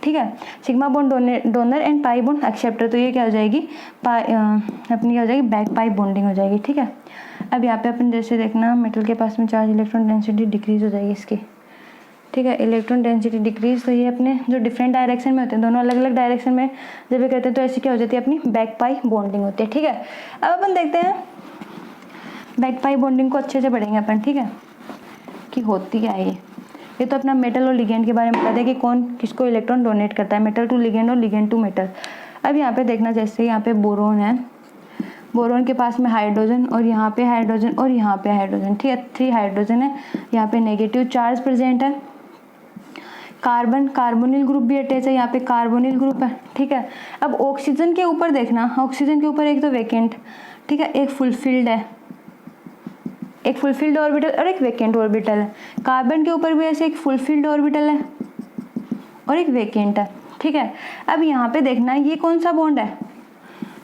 ठीक है, sigma bond donor and pi bond acceptor. तो ये क्या हो जाएगी, अपनी क्या हो जाएगी, बैक पाई बॉन्डिंग हो जाएगी, ठीक है। अब यहाँ पे अपन जैसे देखना, मेटल के पास में चार्ज इलेक्ट्रॉन डेंसिटी डिक्रीज हो जाएगी इसकी, ठीक है, इलेक्ट्रॉन डेंसिटी डिक्रीज। तो ये अपने जो डिफरेंट डायरेक्शन में होते हैं, दोनों अलग अलग डायरेक्शन में जब ये करते हैं तो ऐसी क्या हो जाती है, अपनी बैक पाई बॉन्डिंग होती है, ठीक है। अब अपन देखते हैं बैक पाई बॉन्डिंग को अच्छे से पढ़ेंगे अपन, ठीक है, कि होती क्या है ये तो अपना मेटल और लिगेंड के बारे में बता दें कि कौन किसको इलेक्ट्रॉन डोनेट करता है, मेटल टू लिगेंड और लिगेंड टू मेटल। अब यहाँ पे देखना, जैसे यहाँ पे बोरोन है, बोरोन के पास में हाइड्रोजन और यहाँ पे हाइड्रोजन और यहाँ पे हाइड्रोजन, ठीक है, 3 हाइड्रोजन है, यहाँ पे नेगेटिव चार्ज प्रेजेंट है। कार्बन, कार्बोनिल ग्रुप भी अटैच है, यहाँ पे कार्बोनिल ग्रुप है, ठीक है। अब ऑक्सीजन के ऊपर देखना, ऑक्सीजन के ऊपर एक तो वेकेंट, ठीक है, एक फुलफिल्ड है, एक फुलफिल्ड ऑर्बिटल और एक वेकेंट ऑर्बिटल है। कार्बन के ऊपर भी ऐसे एक फुलफिल्ड ऑर्बिटल है और एक वेकेंट है, ठीक है। अब यहाँ पे देखना, ये कौन सा बॉन्ड है,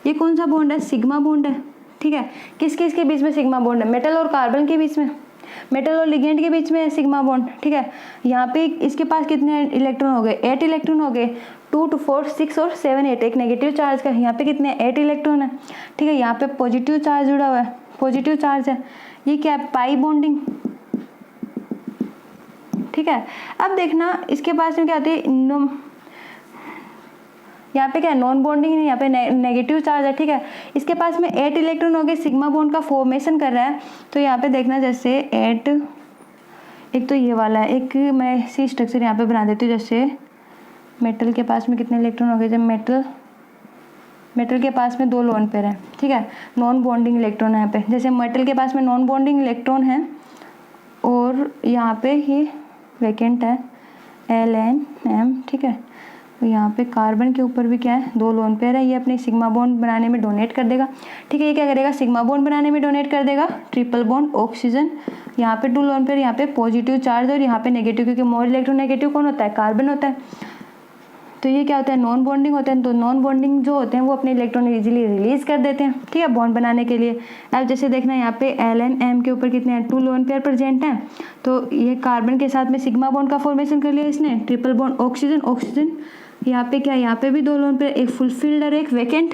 ये कौन सा बॉन्ड है, सिग्मा बॉन्ड है, ठीक है। किस किस के बीच में सिग्मा बॉन्ड है, मेटल और कार्बन के बीच में, मेटल और लिगेंड के बीच में है सिग्मा बॉन्ड, ठीक है। यहाँ पे इसके पास कितने इलेक्ट्रॉन हो गए, 8 इलेक्ट्रॉन हो गए, 2 to 4 6 और 7 8, एक नेगेटिव चार्ज का, यहाँ पे कितने 8 इलेक्ट्रॉन है, ठीक है। यहाँ पे पॉजिटिव चार्ज जुड़ा हुआ है, पॉजिटिव चार्ज है, ये क्या है, पाई बॉन्डिंग, ठीक है। अब देखना इसके पास में क्या होती है, यहाँ पे क्या है, नॉन बॉन्डिंग नहीं, यहाँ पे नेगेटिव चार्ज है, ठीक है। इसके पास में 8 इलेक्ट्रॉन हो गए, सिग्मा बॉन्ड का फॉर्मेशन कर रहा है। तो यहाँ पे देखना, जैसे 8, एक तो ये वाला है, एक मैं इसी स्ट्रक्चर यहाँ पे बना देती हूँ। जैसे मेटल के पास में कितने इलेक्ट्रॉन हो गए, जब मेटल के पास में 2 लोन पेयर है, ठीक है, नॉन बॉन्डिंग इलेक्ट्रॉन है यहाँ पे। जैसे मेटल के पास में नॉन बॉन्डिंग इलेक्ट्रॉन है और यहाँ पे ये वेकेंट है, Ln m, ठीक है। तो यहाँ पे कार्बन के ऊपर भी क्या है, 2 लोन पेयर है, ये अपने सिग्मा बॉन्ड बनाने में डोनेट कर देगा, ठीक है। ये क्या करेगा, सिग्मा बॉन्ड बनाने में डोनेट कर देगा, ट्रिपल बॉन्ड ऑक्सीजन, यहाँ पे 2 लोन पेयर, यहाँ पे पॉजिटिव चार्ज और यहाँ पे नेगेटिव, क्योंकि मोर इलेक्ट्रोनेगेटिव कौन होता है, कार्बन होता है। तो ये क्या होता है, नॉन बॉन्डिंग होते हैं। तो नॉन बॉन्डिंग जो होते हैं वो अपने इलेक्ट्रॉन इजीली रिलीज कर देते हैं, ठीक है, बॉन्ड बनाने के लिए। अब जैसे देखना, यहाँ पे Ln m के ऊपर कितने हैं, 2 लोन पेयर प्रेजेंट हैं। तो ये कार्बन के साथ में सिग्मा बॉन्ड का फॉर्मेशन कर लिया इसने, ट्रिपल बॉन्ड ऑक्सीजन, ऑक्सीजन, यहाँ पे क्या है, यहाँ पे भी 2 लोन पेयर, एक फुलफिल्ड और एक वेकेंट,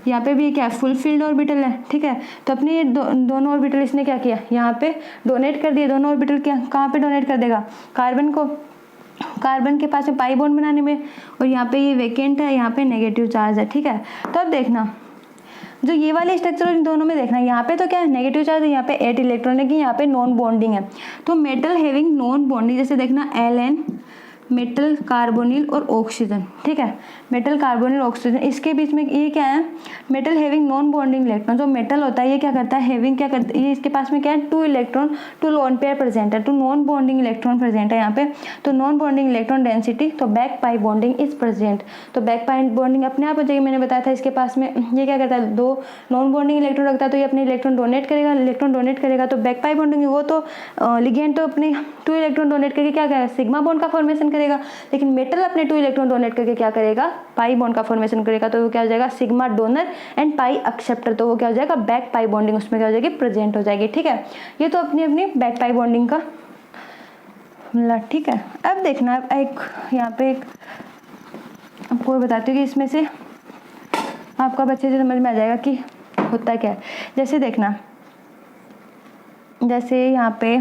यहाँ पे भी क्या है, फुलफिल्ड ऑर्बिटल है, ठीक है। तो अपने ये दोनों ऑर्बिटल इसने क्या किया, यहाँ पे डोनेट कर दिए, दोनों ऑर्बिटल क्या कहाँ पे डोनेट कर देगा, कार्बन को, कार्बन के पास में पाई बॉन्ड बनाने में, और यहाँ पे ये वेकेंट है, यहाँ पे नेगेटिव चार्ज है, ठीक है। तो अब देखना, जो ये वाले स्ट्रक्चर इन दोनों में देखना, यहाँ पे तो क्या है, नेगेटिव चार्ज है, यहाँ पे 8 इलेक्ट्रॉन है, कि यहाँ पे नॉन बॉन्डिंग है। तो मेटल हैविंग नॉन बॉन्डिंग, जैसे देखना Ln मेटल, कार्बोनिल और ऑक्सीजन, ठीक है, मेटल, कार्बोनिल, ऑक्सीजन, इसके बीच में ये क्या है, metal having non bonding electron. जो मेटल होता है ये क्या करता है, हैविंग क्या करता है, ये इसके पास में क्या है, 2 इलेक्ट्रॉन, 2 लोन पेयर प्रेजेंट है, 2 नॉन बॉन्डिंग इलेक्ट्रॉन प्रेजेंट है यहाँ पे। तो नॉन बॉन्डिंग इलेक्ट्रॉन डेंसिटी, तो back pi bonding is present. तो बैक पाई बॉन्डिंग अपने आप हो जाएगी, मैंने बताया था। इसके पास में ये क्या करता है, 2 नॉन बॉन्डिंग इलेक्ट्रॉन रखता है, तो ये अपने इलेक्ट्रॉन डोनेट करेगा, इलेक्ट्रॉन डोनेट करेगा, तो बैक पाई बॉन्डिंग वो तो लिगेंड तो अपने 2 इलेक्ट्रॉन डोनेट करके क्या करेगा, सिग्मा बॉन्ड का फॉर्मेशन करेगा। लेकिन मेटल अपने 2 इलेक्ट्रॉन डोनेट करके क्या करेगा, पाई बॉन्ड का फॉर्मेशन करेगा। तो वो क्या हो जाएगा, sigma donor and pi acceptor. तो वो क्या हो जाएगा, बैक पाई बॉन्डिंग उसमें क्या हो जाएगी, प्रेजेंट हो जाएगी, ठीक है। ये तो अपनी अपनी बैक पाई बॉन्डिंग का, ठीक है। अब देखना, एक यहाँ पे एक आपको बताती हूँ कि इसमें से आपका बच्चे से समझ में आ जाएगा कि होता क्या है। जैसे देखना, जैसे यहाँ पे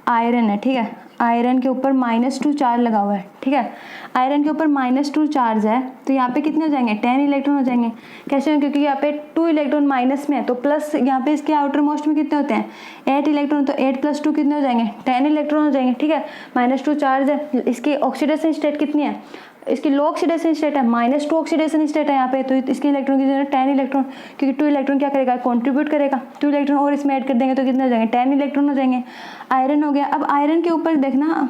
आयरन है, ठीक है, आयरन के ऊपर -2 चार्ज लगा हुआ है, ठीक है, आयरन के ऊपर -2 चार्ज है, तो यहाँ पे कितने हो जाएंगे 10 इलेक्ट्रॉन हो जाएंगे। कैसे होंगे, क्योंकि यहाँ पे 2 इलेक्ट्रॉन माइनस में है, तो प्लस यहाँ पे इसके आउटर मोस्ट में कितने होते हैं 8 इलेक्ट्रॉन, तो 8 + 2 कितने हो जाएंगे 10 इलेक्ट्रॉन हो जाएंगे, ठीक है। -2 चार्ज है, इसकी ऑक्सीडेशन स्टेट कितनी है, इसकी लो ऑक्सीडेशन स्टेट है, -2 ऑक्सीडेशन स्टेट है यहाँ पे, तो इसके इलेक्ट्रॉन की जगह 10 इलेक्ट्रॉन, क्योंकि 2 इलेक्ट्रॉन क्या करेगा कंट्रीब्यूट करेगा, 2 इलेक्ट्रॉन और इसमें ऐड कर देंगे तो कितने हो जाएंगे 10 इलेक्ट्रॉन हो जाएंगे। आयरन हो गया। अब आयरन के ऊपर देखना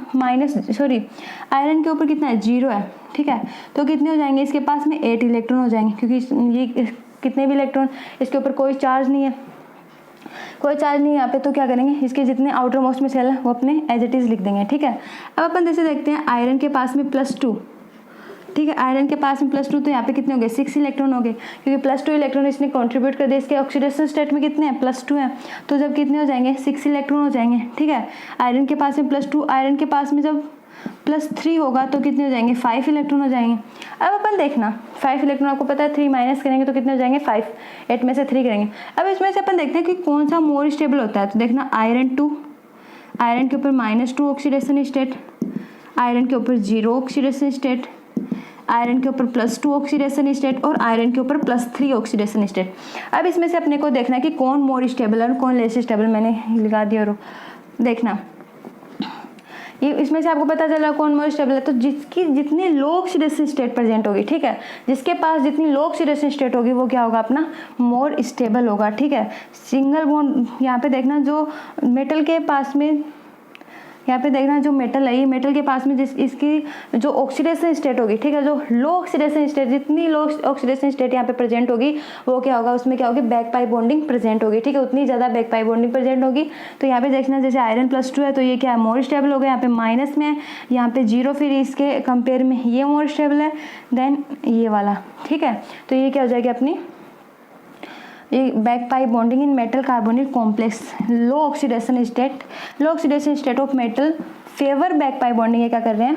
आयरन के ऊपर कितना है 0 है, ठीक है, तो कितने हो जाएंगे इसके पास में 8 इलेक्ट्रॉन हो जाएंगे, क्योंकि ये कितने भी इलेक्ट्रॉन, इसके ऊपर कोई चार्ज नहीं है, कोई चार्ज नहीं है यहाँ पे, तो क्या करेंगे इसके जितने आउटर मोस्ट में सेल है वो अपने एज इट इज लिख देंगे, ठीक है। अब अपन जैसे देखते हैं आयरन के पास में +2, ठीक है, आयरन के पास में +2, तो यहाँ पे कितने हो गए 6 इलेक्ट्रॉन हो गए, क्योंकि +2 इलेक्ट्रॉन इसने कंट्रीब्यूट कर दिया, इसके ऑक्सीडेशन स्टेट में कितने हैं +2 है, तो जब कितने हो जाएंगे 6 इलेक्ट्रॉन हो जाएंगे, ठीक है। आयरन के पास में +2, आयरन के पास में जब +3 होगा तो कितने हो जाएंगे 5 इलेक्ट्रॉन हो जाएंगे। अब अपन देखना 5 इलेक्ट्रॉन आपको पता है 3 माइनस करेंगे तो कितने हो जाएंगे 5, 8 में से 3 करेंगे। अब इसमें से अपन देखते हैं कि कौन सा मोर स्टेबल होता है, तो देखना आयरन के ऊपर -2 ऑक्सीडेशन स्टेट, आयरन के ऊपर 0 ऑक्सीडेशन स्टेट, आयरन के ऊपर +2 ऑक्सीडेशन स्टेट और आयरन के ऊपर +3 ऑक्सीडेशन स्टेट। अब इसमें से अपने को देखना है कि कौन मोर स्टेबल है और कौन लेस स्टेबल, मैंने लगा दिया। और देखना ये इसमें से आपको पता चला कौन मोर स्टेबल है, तो जिसकी जितनी लो ऑक्सीडेशन स्टेट प्रेजेंट होगी, ठीक है, जिसके पास जितनी लो ऑक्सीडेशन स्टेट होगी वो क्या होगा अपना मोर स्टेबल होगा, ठीक है। सिंगल बॉन्ड यहाँ पे देखना, जो मेटल के पास में यहाँ पे देखना जो मेटल है, ये मेटल के पास में इसकी जो ऑक्सीडेशन स्टेट होगी, ठीक है, जो लो ऑक्सीडेशन स्टेट, जितनी लो ऑक्सीडेशन स्टेट यहाँ पे प्रेजेंट होगी वो क्या होगा, उसमें क्या होगी बैक पाई बॉन्डिंग प्रेजेंट होगी, ठीक है, उतनी ज़्यादा बैक पाई बॉन्डिंग प्रेजेंट होगी। तो यहाँ पे देखना जैसे आयरन +2 है तो ये क्या है मोर स्टेबल हो गया, यहाँ पे माइनस में है, यहाँ पे 0, फिर इसके कंपेयर में ये मोर स्टेबल है, देन ये वाला, ठीक है। तो ये क्या हो जाएगी अपनी ये back pi bonding in metal carbonate complex, low oxidation state of metal favour back pi bonding. ये क्या कर रहे हैं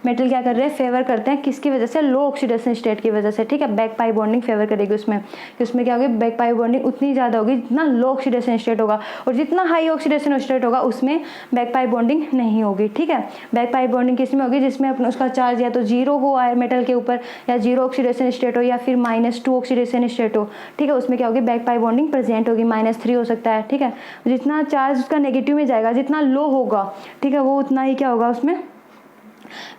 मेटल क्या कर रहे हैं फेवर करते हैं, किसकी वजह से लो ऑक्सीडेशन स्टेट की वजह से, ठीक है। बैक पाई बॉन्डिंग फेवर करेगी उसमें, कि उसमें क्या होगी बैक पाई बॉन्डिंग उतनी ज़्यादा होगी जितना लो ऑक्सीडेशन स्टेट होगा, और जितना हाई ऑक्सीडेशन स्टेट होगा उसमें बैक पाई बॉन्डिंग नहीं होगी, ठीक है। बैक पाई बॉन्डिंग किस में होगी, जिसमें अपना उसका चार्ज या तो 0 हो आयर मेटल के ऊपर, या 0 ऑक्सीडेशन स्टेट हो, या फिर -2 ऑक्सीडेशन स्टेट हो, ठीक है, उसमें क्या होगी बैक पाई बॉन्डिंग प्रेजेंट होगी, -3 हो सकता है, ठीक है। जितना चार्ज उसका नेगेटिव में जाएगा, जितना लो होगा, ठीक है, वो उतना ही क्या होगा उसमें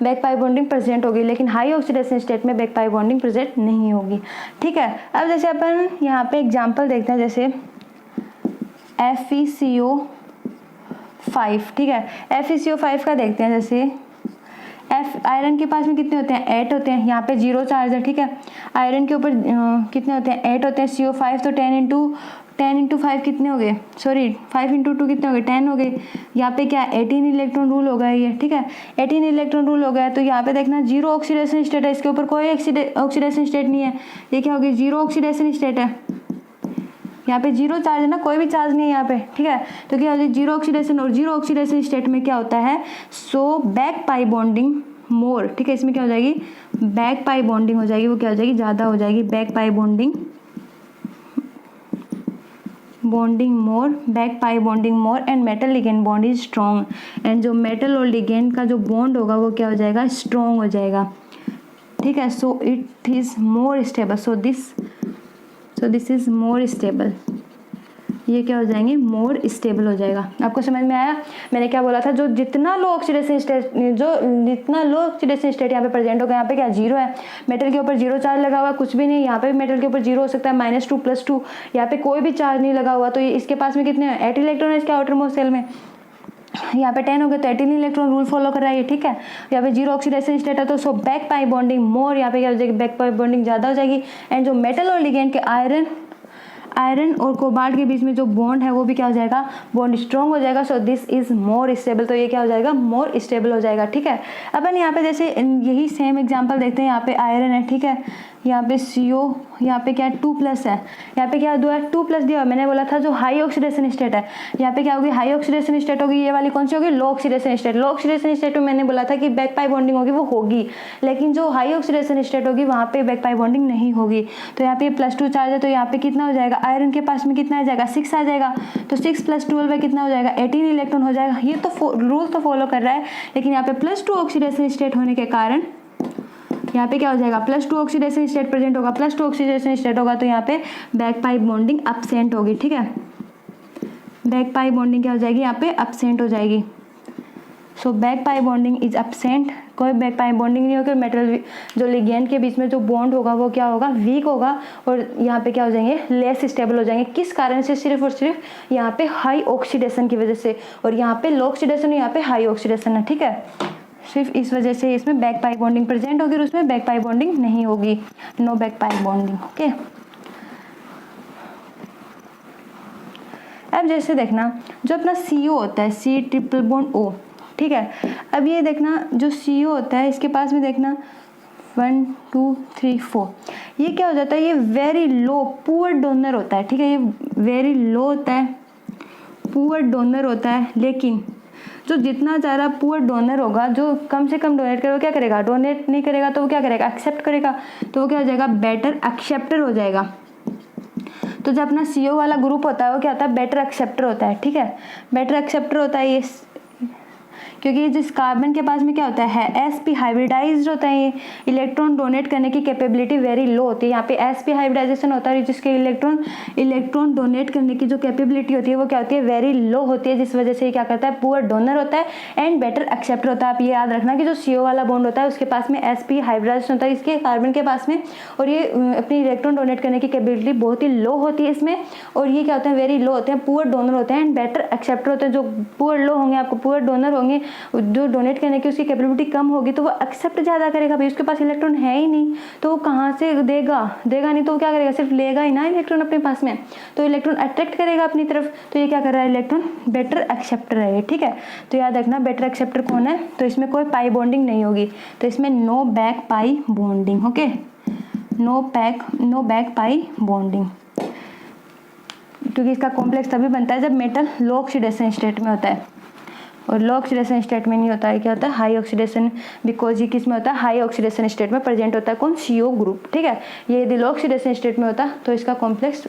बैक पाई बॉन्डिंग प्रेजेंट होगी, लेकिन हाई ऑक्सीडेशन स्टेट में बैक पाई बॉन्डिंग प्रेजेंट नहीं होगी, ठीक है। अब जैसे अपन यहाँ पे एग्जांपल देखते हैं, जैसे FeCO5, ठीक है, FeCO5 का देखते हैं। जैसे आयरन के पास में कितने होते हैं 8 होते हैं, यहाँ पे 0 चार्ज है, ठीक है। आयरन के ऊपर कितने होते हैं 8 होते हैं, CO5 तो 10 × 5 कितने हो गए, सॉरी 5 × 2 कितने हो गए 10 हो गए। यहाँ पे क्या 18 इलेक्ट्रॉन रूल हो गया ये, ठीक है, 18 इलेक्ट्रॉन रूल हो गया। तो यहाँ पे देखना 0 ऑक्सीडेशन स्टेट है, इसके ऊपर कोई ऑक्सीडेशन स्टेट नहीं है, ये क्या होगी 0 ऑक्सीडेशन स्टेट है, यहाँ पे 0 चार्ज है ना, कोई भी चार्ज नहीं है यहाँ पे, ठीक है। तो क्या होगी 0 ऑक्सीडेशन, और 0 ऑक्सीडेशन स्टेट में क्या होता है सो बैक पाई बॉन्डिंग मोर, ठीक है, इसमें क्या हो जाएगी बैक पाई बॉन्डिंग हो जाएगी, वो क्या हो जाएगी ज़्यादा हो जाएगी, back pi bonding more, back pi bonding more, and metal ligand bond is strong, and जो मेटल और लिगेंड का जो बॉन्ड होगा वो क्या हो जाएगा स्ट्रॉन्ग हो जाएगा, ठीक है। So it is more stable, so this is more stable, ये क्या हो जाएंगे मोर स्टेबल हो जाएगा। आपको समझ में आया मैंने क्या बोला था, जो जितना लो ऑक्सीडेशन स्टेट यहाँ पे प्रेजेंट होगा, यहाँ पे क्या 0 है, मेटल के ऊपर 0 चार्ज लगा हुआ, कुछ भी नहीं, यहाँ पे भी मेटल के ऊपर 0 हो सकता है, -2 +2, यहाँ पे कोई भी चार्ज नहीं लगा हुआ, तो ये इसके पास में कितने 8 इलेक्ट्रॉन है इसके आउटर मोस्ट सेल में, यहाँ पे 10 हो गए तो 18 इलेक्ट्रॉन रूल फॉलो कर रहा है, ठीक है। यहाँ पे 0 ऑक्सीडेशन स्टेट है, तो सो बैक पाई बॉन्डिंग मोर, यहाँ पे क्या हो जाएगी बैक पाई बॉन्डिंग ज़्यादा हो जाएगी, एंड जो मेटल और लिगेंड के आयरन और कोबाल्ट के बीच में जो बॉन्ड है वो भी क्या हो जाएगा बॉन्ड स्ट्रॉन्ग हो जाएगा। So this is more stable, तो ये क्या हो जाएगा मोर स्टेबल हो जाएगा, ठीक है। अपन यहाँ पे जैसे यही सेम एग्जांपल देखते हैं, यहाँ पे आयरन है, ठीक है, यहाँ पे CO, यहाँ पे क्या है 2+ है, यहाँ पे क्या हुआ है 2+ दिया। मैंने बोला था जो हाई ऑक्सीडेशन स्टेट है, यहाँ पे क्या होगी हाई ऑक्सीडेशन स्टेट होगी, ये वाली कौन सी होगी लो ऑक्सीडेशन स्टेट। लो ऑक्सीडेशन स्टेट में मैंने बोला था कि बैक पाई बॉन्डिंग होगी, वो होगी, लेकिन जो हाई ऑक्सीडेशन स्टेट होगी वहाँ पे बैक पाई बॉन्डिंग नहीं होगी। तो यहाँ पे +2 चार्ज है, तो यहाँ पे कितना हो जाएगा, आयरन के पास में कितना आ जाएगा 6 आ जाएगा, तो 6 + 12 है कितना हो जाएगा 18 इलेक्ट्रॉन हो जाएगा। ये तो रूल तो फॉलो कर रहा है, लेकिन यहाँ पे +2 ऑक्सीडेशन स्टेट होने के कारण यहाँ पे क्या हो जाएगा +2 ऑक्सीडेशन स्टेट प्रेजेंट होगा, +2 ऑक्सीडेशन स्टेट होगा, तो यहाँ पे बैक पाई बॉन्डिंग एब्सेंट होगी। ठीक है, बैक पाई बॉन्डिंग क्या हो जाएगी यहाँ पे एब्सेंट हो जाएगी। So back pi bonding is absent, कोई बैक पाई बॉन्डिंग नहीं होगी। मेटल जो लिगेंड के बीच में जो बॉन्ड होगा वो क्या होगा वीक होगा, और यहाँ पे क्या हो जाएंगे लेस स्टेबल हो जाएंगे। किस कारण से, सिर्फ और सिर्फ यहाँ पे हाई ऑक्सीडेशन की वजह से, और यहाँ पे लो ऑक्सीडेशन, यहाँ पे हाई ऑक्सीडेशन है। ठीक है, सिर्फ इस वजह से इसमें बैक पाई बॉन्डिंग प्रेजेंट होगी और उसमें बैक पाई बॉन्डिंग नहीं होगी, no back pi bonding. Okay, अब जैसे देखना जो अपना CO होता है C∭O, ठीक है। अब ये देखना जो CO होता है इसके पास में देखना 1 2 3 4, ये क्या हो जाता है, ये वेरी लो पुअर डोनर होता है। ठीक है, ये वेरी लो होता है, पुअर डोनर होता है, लेकिन जो जितना ज़्यादा पुअर डोनर होगा, जो कम से कम डोनेट करेगा, क्या करेगा डोनेट नहीं करेगा तो वो क्या करेगा एक्सेप्ट करेगा, तो वो क्या हो जाएगा बेटर एक्सेप्टर हो जाएगा। तो जो अपना CO वाला ग्रुप होता है वो क्या होता है बेटर एक्सेप्टर होता है। ठीक है, बेटर एक्सेप्टर होता है ये, क्योंकि जिस कार्बन के पास में क्या होता है sp हाइब्रिडाइज्ड होता है, ये इलेक्ट्रॉन डोनेट करने की कैपेबिलिटी वेरी लो होती है। यहाँ पे sp हाइब्रिडाइजेशन होता है, जिसके इलेक्ट्रॉन डोनेट करने की जो कैपेबिलिटी होती है वो क्या होती है वेरी लो होती है, जिस वजह से ये क्या करता है पुअर डोनर होता है एंड बेटर एक्सेप्टर होता है। आप ये याद रखना कि जो CO वाला बॉन्ड होता है उसके पास में sp हाइब्रिडाइजेशन होता है इसके कार्बन के पास में, और ये अपनी इलेक्ट्रॉन डोनेट करने की कैपेबिलिटी बहुत ही लो होती है इसमें, और ये क्या होते हैं वेरी लो होते हैं, पुअर डोनर होते हैं एंड बेटर एक्सेप्टर होते हैं। जो पुअर लो होंगे, आपको पुअर डोनर होंगे, जो डोनेट करने की उसकी कैपेबिलिटी कम होगी, तो वो एक्सेप्ट ज़्यादा करेगा। भाई उसके पास इलेक्ट्रॉन है ही नहीं, तो वो कहाँ से देगा नहीं, तो वो क्या करेगा सिर्फ लेगा ही ना इलेक्ट्रॉन अपने पास में, तो इलेक्ट्रॉन अट्रैक्ट करेगा अपनी तरफ। तो ये क्या कर रहा है इलेक्ट्रॉन बेटर एक्सेप्टर है। ठीक है, तो याद रखना बेटर एक्सेप्टर कौन है, तो इसमें कोई पाई बॉन्डिंग नहीं होगी, तो इसमें no back pi bonding. Okay, no back pi bonding, क्योंकि इसका कॉम्प्लेक्स तभी बनता है जब मेटल लो ऑक्सीडेशन स्टेट में होता है, और लो ऑक्सीडेशन स्टेट में नहीं होता है। क्या होता है हाई ऑक्सीडेशन, बिकॉज ये किस में होता है हाई ऑक्सीडेशन स्टेट में प्रेजेंट होता है कौन CO ग्रुप। ठीक है, ये यदि लो ऑक्सीडेशन स्टेट में होता तो इसका कॉम्प्लेक्स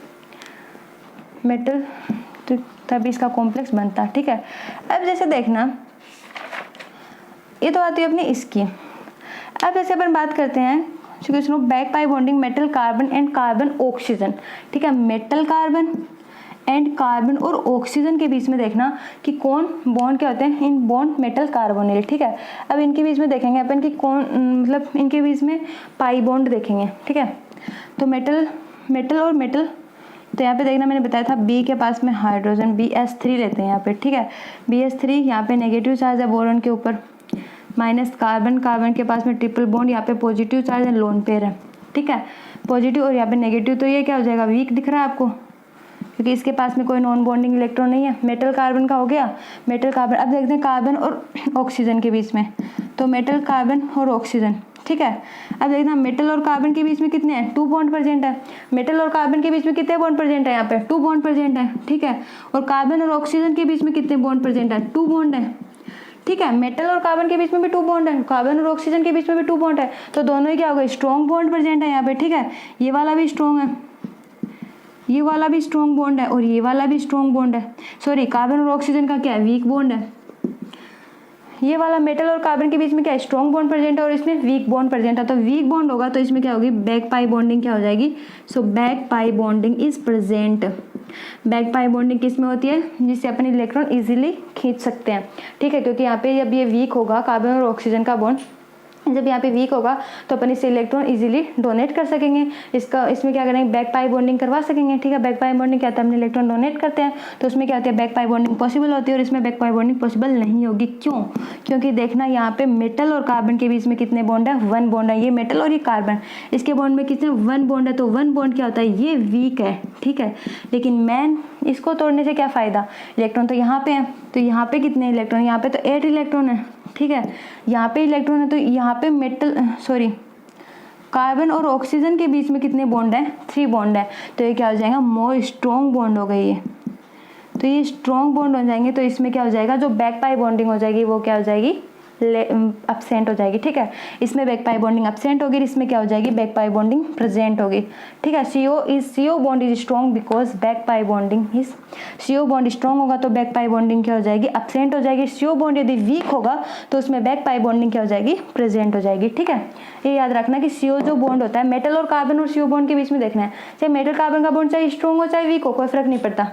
मेटल, तो तभी इसका कॉम्प्लेक्स बनता। ठीक है, अब जैसे देखना ये तो आती है अपनी इसकी। अब जैसे अपन बात करते हैं back pi bonding metal carbon and carbon oxygen. ठीक है, मेटल कार्बन एंड कार्बन और ऑक्सीजन के बीच में देखना कि कौन बॉन्ड क्या होते हैं, इन बॉन्ड मेटल कार्बोनिल। ठीक है, अब इनके बीच में देखेंगे अपन कि कौन मतलब इनके बीच में पाई बॉन्ड देखेंगे। ठीक है, तो मेटल और मेटल, तो यहाँ पे देखना मैंने बताया था B के पास में हाइड्रोजन BS3 लेते हैं यहाँ पे। ठीक है, BS3 यहाँ पे नेगेटिव चार्ज है बोरॉन के ऊपर, माइनस कार्बन के पास में ट्रिपल बॉन्ड, यहाँ पे पॉजिटिव चार्ज है लोन पेयर है। ठीक है, पॉजिटिव और यहाँ पे नेगेटिव, तो ये क्या हो जाएगा वीक दिख रहा है आपको, क्योंकि इसके पास में कोई नॉन बॉन्डिंग इलेक्ट्रॉन नहीं है। मेटल कार्बन का हो गया, मेटल कार्बन। अब देखते हैं कार्बन और ऑक्सीजन के बीच में, तो मेटल कार्बन और ऑक्सीजन। ठीक है, अब देखना मेटल और कार्बन के बीच में कितने हैं 2 बॉन्ड प्रेजेंट है। मेटल और कार्बन के बीच में कितने बॉन्ड प्रेजेंट है, यहाँ पे 2 बॉन्ड प्रेजेंट है। ठीक है, और कार्बन और ऑक्सीजन के बीच में कितने बॉन्ड प्रेजेंट है 2 बॉन्ड है। ठीक है, मेटल और कार्बन के बीच में भी 2 बॉन्ड है, कार्बन और ऑक्सीजन के बीच में भी 2 बॉन्ड है, तो दोनों ही क्या हो गए स्ट्रॉन्ग बॉन्ड प्रेजेंट है यहाँ पे। ठीक है, ये वाला भी स्ट्रॉन्ग है, ये वाला भी स्ट्रॉन्ग बॉन्ड है, और ये वाला भी स्ट्रॉन्ग बॉन्ड है। सॉरी, कार्बन और ऑक्सीजन का क्या है वीक बॉन्ड है। ये वाला मेटल और कार्बन के बीच में क्या है स्ट्रॉन्ग बॉन्ड प्रेजेंट है, और इसमें वीक बॉन्ड प्रेजेंट है। तो वीक बॉन्ड होगा तो इसमें क्या होगी बैक पाई बॉन्डिंग क्या हो जाएगी। So back pi bonding is present. Back pi bonding किस में होती है, जिससे अपन इलेक्ट्रॉन इजीली खींच सकते हैं। ठीक है, क्योंकि यहाँ पे जब ये वीक होगा कार्बन और ऑक्सीजन का बॉन्ड, जब यहाँ पे वीक होगा तो अपन इससे इलेक्ट्रॉन इजीली डोनेट कर सकेंगे। इसमें क्या करेंगे बैक पाई बॉन्डिंग करवा सकेंगे। ठीक है, बैक पाई बॉन्डिंग क्या होता है, हम इलेक्ट्रॉन डोनेट करते हैं तो उसमें क्या होती है बैक पाई बॉन्डिंग पॉसिबल होती है, और इसमें बैक पाई बॉन्डिंग पॉसिबल नहीं होगी। क्यों, क्योंकि देखना यहाँ पे मेटल और कार्बन के बीच में कितने बॉन्ड है 1 बॉन्ड है। ये मेटल और ये कार्बन, इसके बॉन्ड में कितने 1 बॉन्ड है, तो 1 बॉन्ड क्या होता है ये वीक है। ठीक है, लेकिन मैन इसको तोड़ने से क्या फ़ायदा, इलेक्ट्रॉन तो यहाँ पे है, तो यहाँ पे कितने इलेक्ट्रॉन, यहाँ पे तो 8 इलेक्ट्रॉन है। ठीक है, यहाँ पे इलेक्ट्रॉन है, तो यहाँ पे कार्बन और ऑक्सीजन के बीच में कितने बॉन्ड हैं? 3 बॉन्ड है। तो ये क्या हो जाएगा? मोर स्ट्रॉन्ग बॉन्ड हो गई है। तो ये स्ट्रॉन्ग बॉन्ड हो जाएंगे, तो इसमें क्या हो जाएगा? जो बैक पाई बॉन्डिंग हो जाएगी वो क्या हो जाएगी? एब्सेंट हो जाएगी। ठीक है, इसमें बैक पाई बॉन्डिंग एब्सेंट होगी, इसमें क्या हो जाएगी? बैक पाई बॉन्डिंग प्रेजेंट होगी। ठीक है, CO bond is strong because back pi bonding is, CO bond strong होगा तो बैक पाई बॉन्डिंग क्या हो जाएगी? एब्सेंट हो जाएगी। CO बॉन्ड यदि वीक होगा तो उसमें बैक पाई बॉन्डिंग क्या हो जाएगी? प्रेजेंट हो जाएगी। ठीक है, ये याद रखना कि CO जो बॉन्ड होता है मेटल और कार्बन और CO बॉन्ड के बीच में देखना है, चाहे मेटल कार्बन का बॉन्ड चाहे स्ट्रॉन्ग हो चाहे वीक हो, कोई फर्क नहीं पड़ता।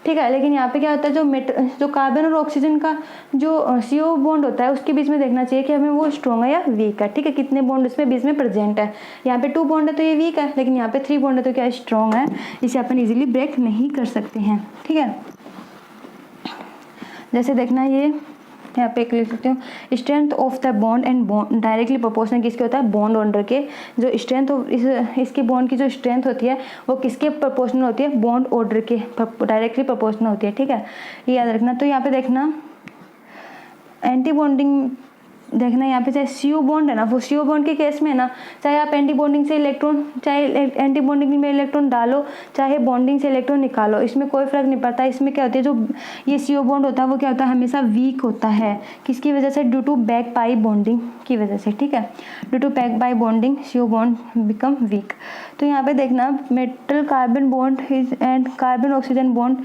ठीक है, लेकिन यहाँ पे क्या होता है? जो कार्बन और ऑक्सीजन का जो CO बॉन्ड होता है उसके बीच में देखना चाहिए कि हमें वो स्ट्रॉन्ग है या वीक है। ठीक है, कितने बॉन्ड उसमें बीच में प्रेजेंट है। यहाँ पे 2 बॉन्ड है तो ये वीक है, लेकिन यहाँ पे 3 बॉन्ड है तो क्या स्ट्रॉन्ग है। इसे अपन इजीली ब्रेक नहीं कर सकते हैं। ठीक है, जैसे देखना ये यहाँ पे लिख सकते हो, strength of the bond and bond directly proportional किसके होता है? बॉन्ड ऑर्डर के। जो स्ट्रेंथ ऑफ इसके बॉन्ड की जो स्ट्रेंथ होती है वो किसके प्रोपोर्शनल होती है? बॉन्ड ऑर्डर के डायरेक्टली प्रोपोर्शनल होती है। ठीक है, ये याद रखना। तो यहाँ पे देखना एंटी बॉन्डिंग देखना, यहाँ पे चाहे CO बॉन्ड है ना, वो CO बॉन्ड के केस में है ना, चाहे आप एंटी बॉन्डिंग से इलेक्ट्रॉन, चाहे एंटी बॉन्डिंग में इलेक्ट्रॉन डालो चाहे बॉन्डिंग से इलेक्ट्रॉन निकालो, इसमें कोई फर्क नहीं पड़ता। इसमें क्या होती है? जो ये CO बॉन्ड होता है वो क्या होता है? हमेशा वीक होता है। किसकी वजह से? Due to back pi bonding की वजह से। ठीक है, due to back pi bonding CO bond become weak. तो यहाँ पे देखना metal carbon bond and carbon oxygen bond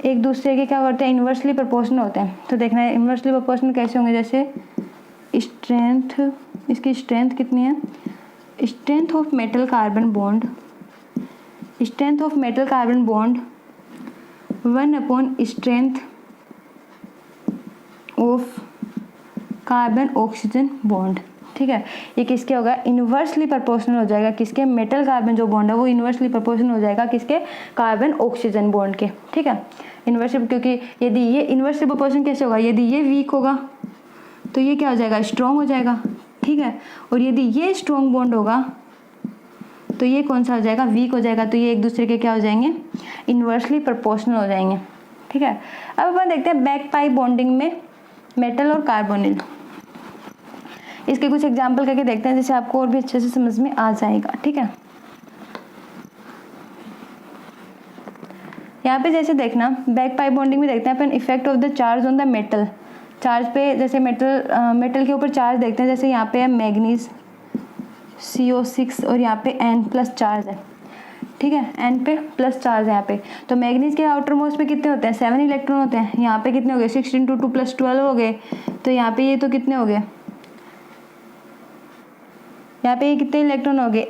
एक दूसरे के क्या करते हैं? इन्वर्सली प्रोपोर्शनल होते हैं। तो देखना है इन्वर्सली प्रोपोर्शनल कैसे होंगे? जैसे स्ट्रेंथ, इसकी स्ट्रेंथ कितनी है? Strength of metal carbon bond, strength of metal carbon bond 1 upon strength of carbon oxygen bond. ठीक है, ये किसके होगा? इन्वर्सली प्रोपोर्शनल हो जाएगा। किसके? मेटल कार्बन जो बॉन्ड है वो इन्वर्सली प्रोपोर्शनल हो जाएगा किसके? कार्बन ऑक्सीजन बॉन्ड के। ठीक है, इन्वर्सली, क्योंकि यदि ये इन्वर्सली प्रोपोर्शनल कैसे होगा? यदि ये वीक होगा तो ये क्या हो जाएगा? स्ट्रॉन्ग हो जाएगा। ठीक है, और यदि ये स्ट्रॉन्ग बॉन्ड होगा तो ये कौन सा हो जाएगा? वीक हो जाएगा। तो ये एक दूसरे के क्या हो जाएंगे? इन्वर्सली प्रोपोर्शनल हो जाएंगे। ठीक है, अब अपन देखते हैं बैक पाई बॉन्डिंग में मेटल और कार्बोनिल। इसके कुछ एग्जाम्पल करके देखते हैं जिससे आपको और भी अच्छे से समझ में आ जाएगा। ठीक है, यहाँ पे जैसे देखना बैक पाई बॉन्डिंग में देखते हैं अपन effect of the charge on the metal. Charge पे जैसे मेटल के ऊपर चार्ज देखते हैं, जैसे यहाँ पे है मैग्नीज CO6 और यहाँ पे N+ चार्ज है। ठीक है, N पे प्लस चार्ज है यहाँ पे। तो मैग्नीज के आउटर मोस्ट पे कितने होते हैं? 7 इलेक्ट्रॉन होते हैं। यहाँ पे कितने हो गए? 6 × 2 + 12 हो गए। तो यहाँ पे ये तो कितने हो गए? यहाँ पे ये कितने इलेक्ट्रॉन हो गए?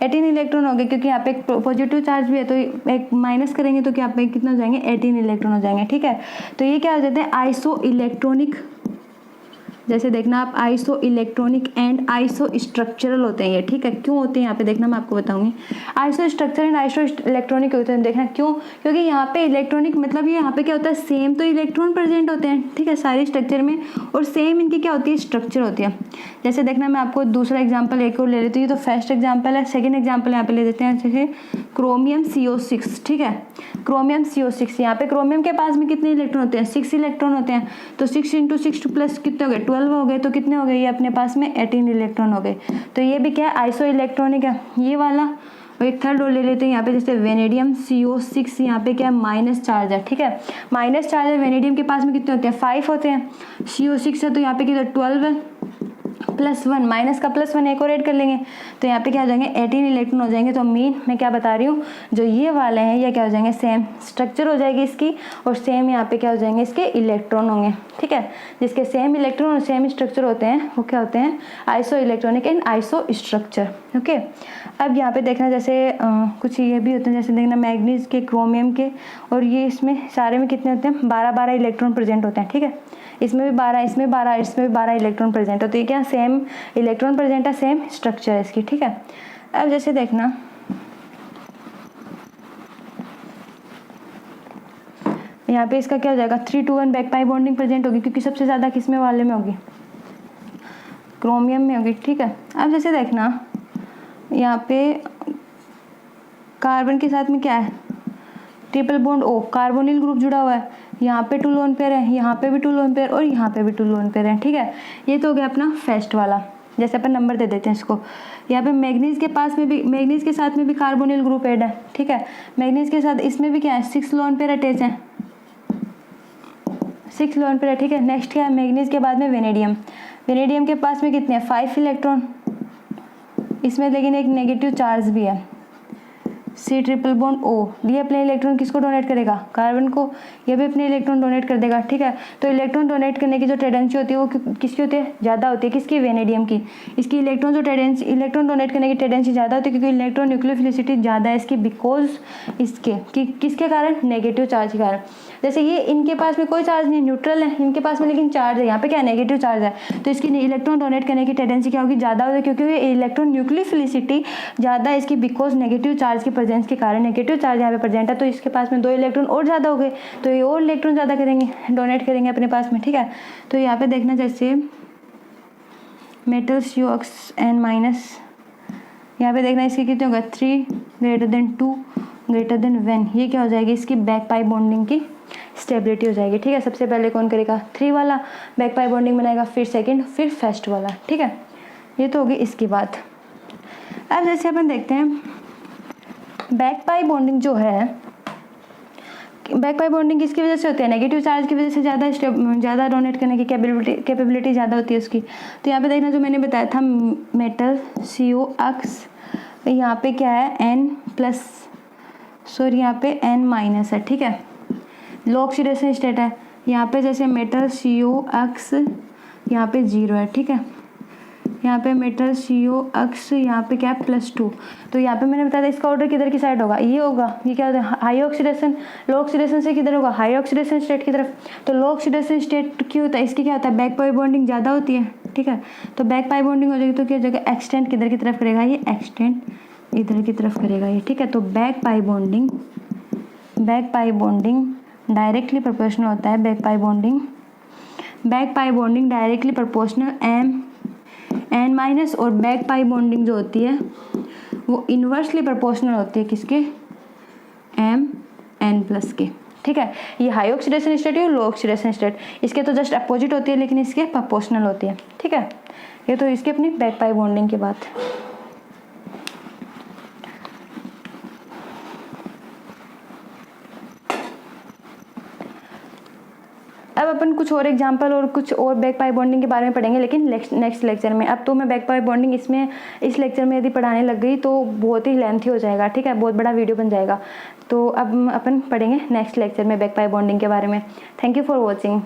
18 इलेक्ट्रॉन हो गए, क्योंकि यहाँ पे एक पॉजिटिव चार्ज भी है तो एक माइनस करेंगे तो क्या पे कितना हो जाएंगे? 18 इलेक्ट्रॉन हो जाएंगे। ठीक है, तो ये क्या हो जाते हैं? Iso electronic. जैसे देखना आप iso electronic and iso structural होते हैं ये। ठीक है, क्यों होते हैं यहाँ पे देखना मैं आपको बताऊंगी। Iso structure and iso electronic होते हैं, देखना क्यों? क्योंकि यहाँ पे इलेक्ट्रॉनिक मतलब ये यहाँ पे क्या होता है? सेम तो इलेक्ट्रॉन प्रेजेंट होते हैं। ठीक है, सारे स्ट्रक्चर में, और सेम इनकी क्या होती है? स्ट्रक्चर होती है। जैसे देखना मैं आपको दूसरा एग्जाम्पल एक और ले लेती हूँ। तो फर्स्ट एग्जाम्पल है, सेकेंड एग्जाम्पल यहाँ पे ले देते हैं। जैसे क्रोमियम CO6। ठीक है, क्रोमियम CO6, यहाँ पे क्रोमियम के पास में कितने इलेक्ट्रॉन होते हैं? 6 इलेक्ट्रॉन होते हैं। तो 6 × 6 + कितने हो गए? 12 हो गए। तो कितने हो गए? ये अपने पास में 18 इलेक्ट्रॉन हो गए। तो ये भी क्या है? आइसो इलेक्ट्रॉनिक है ये वाला। और एक थर्ड और ले लेते हैं यहाँ पे, जैसे वेनेडियम CO6, यहाँ पे क्या है? माइनस चार्ज है। ठीक है, माइनस चार्ज है। वेनेडियम के पास में कितने होते हैं? 5 होते हैं। CO6 है तो यहाँ पे कितना? 12 है, +1 माइनस का +1 एक और ऐड कर लेंगे तो यहाँ पे क्या हो जाएंगे? 18 इलेक्ट्रॉन हो जाएंगे। तो मीन मैं क्या बता रही हूँ, जो ये वाले हैं ये क्या हो जाएंगे? सेम स्ट्रक्चर हो जाएगी इसकी, और सेम यहाँ पे क्या हो जाएंगे? इसके इलेक्ट्रॉन होंगे। ठीक है, जिसके सेम इलेक्ट्रॉन और सेम स्ट्रक्चर होते हैं वो क्या होते हैं? Iso electronic and iso structure. Okay, अब यहाँ पे देखना जैसे कुछ ये भी होते हैं, जैसे देखना मैग्नीज के, क्रोमियम के, और ये इसमें सारे में कितने होते हैं? 12 इलेक्ट्रॉन प्रेजेंट होते हैं। ठीक है, इसमें भी 12, इसमें 12, इसमें भी 12 इलेक्ट्रॉन प्रेजेंट होते हैं। क्या? सेम इलेक्ट्रॉन प्रेजेंट है, सेम स्ट्रक्चर है इसकी। ठीक है, अब जैसे देखना यहाँ पे इसका क्या हो जाएगा? 3 to 1 back pi bonding present होगी, क्योंकि सबसे ज्यादा किसमें वाले में होगी? क्रोमियम में होगी। ठीक है, अब जैसे देखना यहाँ पे कार्बन के साथ में क्या है? Triple bond O, carbonyl group जुड़ा हुआ है। यहाँ पे 2 लोन पेयर है, यहाँ पे भी 2 लोन पेयर और यहाँ पे भी 2 लोन पेयर है। ठीक है, ये तो हो गया अपना फर्स्ट वाला। जैसे अपन नंबर दे देते हैं इसको। यहाँ पे मैग्नीज के पास में भी, मैग्नीज के साथ में भी कार्बोनिल ग्रुप ऐड है, ठीक है। मैग्नीज के साथ इसमें भी क्या है, 6 लोन पेयर अटैच है, 6 लोन पेयर, ठीक है। नेक्स्ट क्या है, मैग्नीज के बाद में वेनेडियम। वेनेडियम के पास में कितने हैं, 5 इलेक्ट्रॉन, इसमें लेकिन एक नेगेटिव चार्ज भी है, C ट्रिपल बॉन्ड O। ये अपने इलेक्ट्रॉन किसको डोनेट करेगा, कार्बन को, ये भी अपने इलेक्ट्रॉन डोनेट कर देगा, ठीक है। तो इलेक्ट्रॉन डोनेट करने की जो टेंडेंसी होती है वो किसकी होती है, ज़्यादा होती है, किसकी, वेनेडियम की। इसकी इलेक्ट्रॉन जो टेंडेंसी, इलेक्ट्रॉन डोनेट करने की टेंडेंसी ज़्यादा होती है क्योंकि इलेक्ट्रॉन न्यूक्लियोफिलिसिटी ज़्यादा है इसकी, बिकॉज इसके किसके कारण, नेगेटिव चार्ज के कारण। जैसे ये इनके पास में कोई चार्ज नहीं, न्यूट्रल है इनके पास में, लेकिन चार्ज है, यहाँ पे क्या नेगेटिव चार्ज है, तो इसकी इलेक्ट्रॉन डोनेट करने की टेंडेंसी क्या होगी, ज़्यादा होगी, क्योंकि ये इलेक्ट्रॉन न्यूक्लियोफिलिसिटी ज़्यादा है इसकी, बिकॉज नेगेटिव चार्ज की प्रेजेंस के कारण, नेगेटिव चार्ज यहाँ पे प्रेजेंट है, तो इसके पास में 2 इलेक्ट्रॉन और ज़्यादा हो गए, तो ये और इलेक्ट्रॉन ज़्यादा करेंगे, डोनेट करेंगे अपने पास में, ठीक है। तो यहाँ पे देखना, जैसे मेटल CON-, यहाँ पे देखना इसकी कितने होगा, 3 > 2 > 1, ये क्या हो जाएगी, इसकी बैक पाई बॉन्डिंग की स्टेबिलिटी हो जाएगी, ठीक है। सबसे पहले कौन करेगा, 3 वाला बैक पाई बॉन्डिंग बनाएगा, फिर सेकंड, फिर फर्स्ट वाला, ठीक है। ये तो होगी इसकी बात। अब जैसे अपन देखते हैं बैक पाई बॉन्डिंग जो है, बैक पाई बॉन्डिंग किसकी वजह से होती है, नेगेटिव चार्ज की वजह से ज़्यादा डोनेट करने की कैपेबिलिटी ज़्यादा होती है उसकी। तो यहाँ पे देखना जो मैंने बताया था, मेटल COX, यहाँ पे क्या है N+, सॉरी यहाँ पे N- है, ठीक है, लो ऑक्सीडेशन स्टेट है। यहाँ पे जैसे मेटल COX यहाँ पे 0 है, ठीक है, यहाँ पे मेटल COX यहाँ पे क्या है +2। तो यहाँ पे मैंने बताया था इसका ऑर्डर किधर की साइड होगा, ये होगा, ये क्या होता है, हाई ऑक्सीडेशन, लो ऑक्सीडेशन से किधर होगा, हाई ऑक्सीडेशन स्टेट की तरफ। तो लो ऑक्सीडेशन स्टेट क्यों होता है, इसकी क्या होता है, बैक पाई बॉन्डिंग ज़्यादा होती है, ठीक है। तो बैक पाई बॉन्डिंग हो जाएगी तो क्या हो जाएगा, एक्सटेंड किधर की तरफ करेगा, ये एक्सटेंड इधर की तरफ करेगा ये, ठीक है। तो back pi bonding directly proportional होता है, back pi bonding directly proportional N-, और बैक पाई बॉन्डिंग जो होती है वो इन्वर्सली प्रोपोर्शनल होती है किसके, Mn+ के, ठीक है। ये हाई ऑक्सीडेशन स्टेट है, लो ऑक्सीडेशन स्टेट, इसके तो जस्ट अपोजिट होती है लेकिन इसके प्रोपोर्शनल होती है, ठीक है। ये तो इसकी अपनी बैक पाई बॉन्डिंग की बात। अब अपन कुछ और एग्जांपल और कुछ और बैक पाई बॉन्डिंग के बारे में पढ़ेंगे, लेकिन नेक्स्ट लेक्चर में। अब तो मैं बैक पाई बॉन्डिंग इस लेक्चर में यदि पढ़ाने लग गई तो बहुत ही लेंथी हो जाएगा, ठीक है, बहुत बड़ा वीडियो बन जाएगा। तो अब अपन पढ़ेंगे नेक्स्ट लेक्चर में बैक पाई बॉन्डिंग के बारे में। Thank you for watching.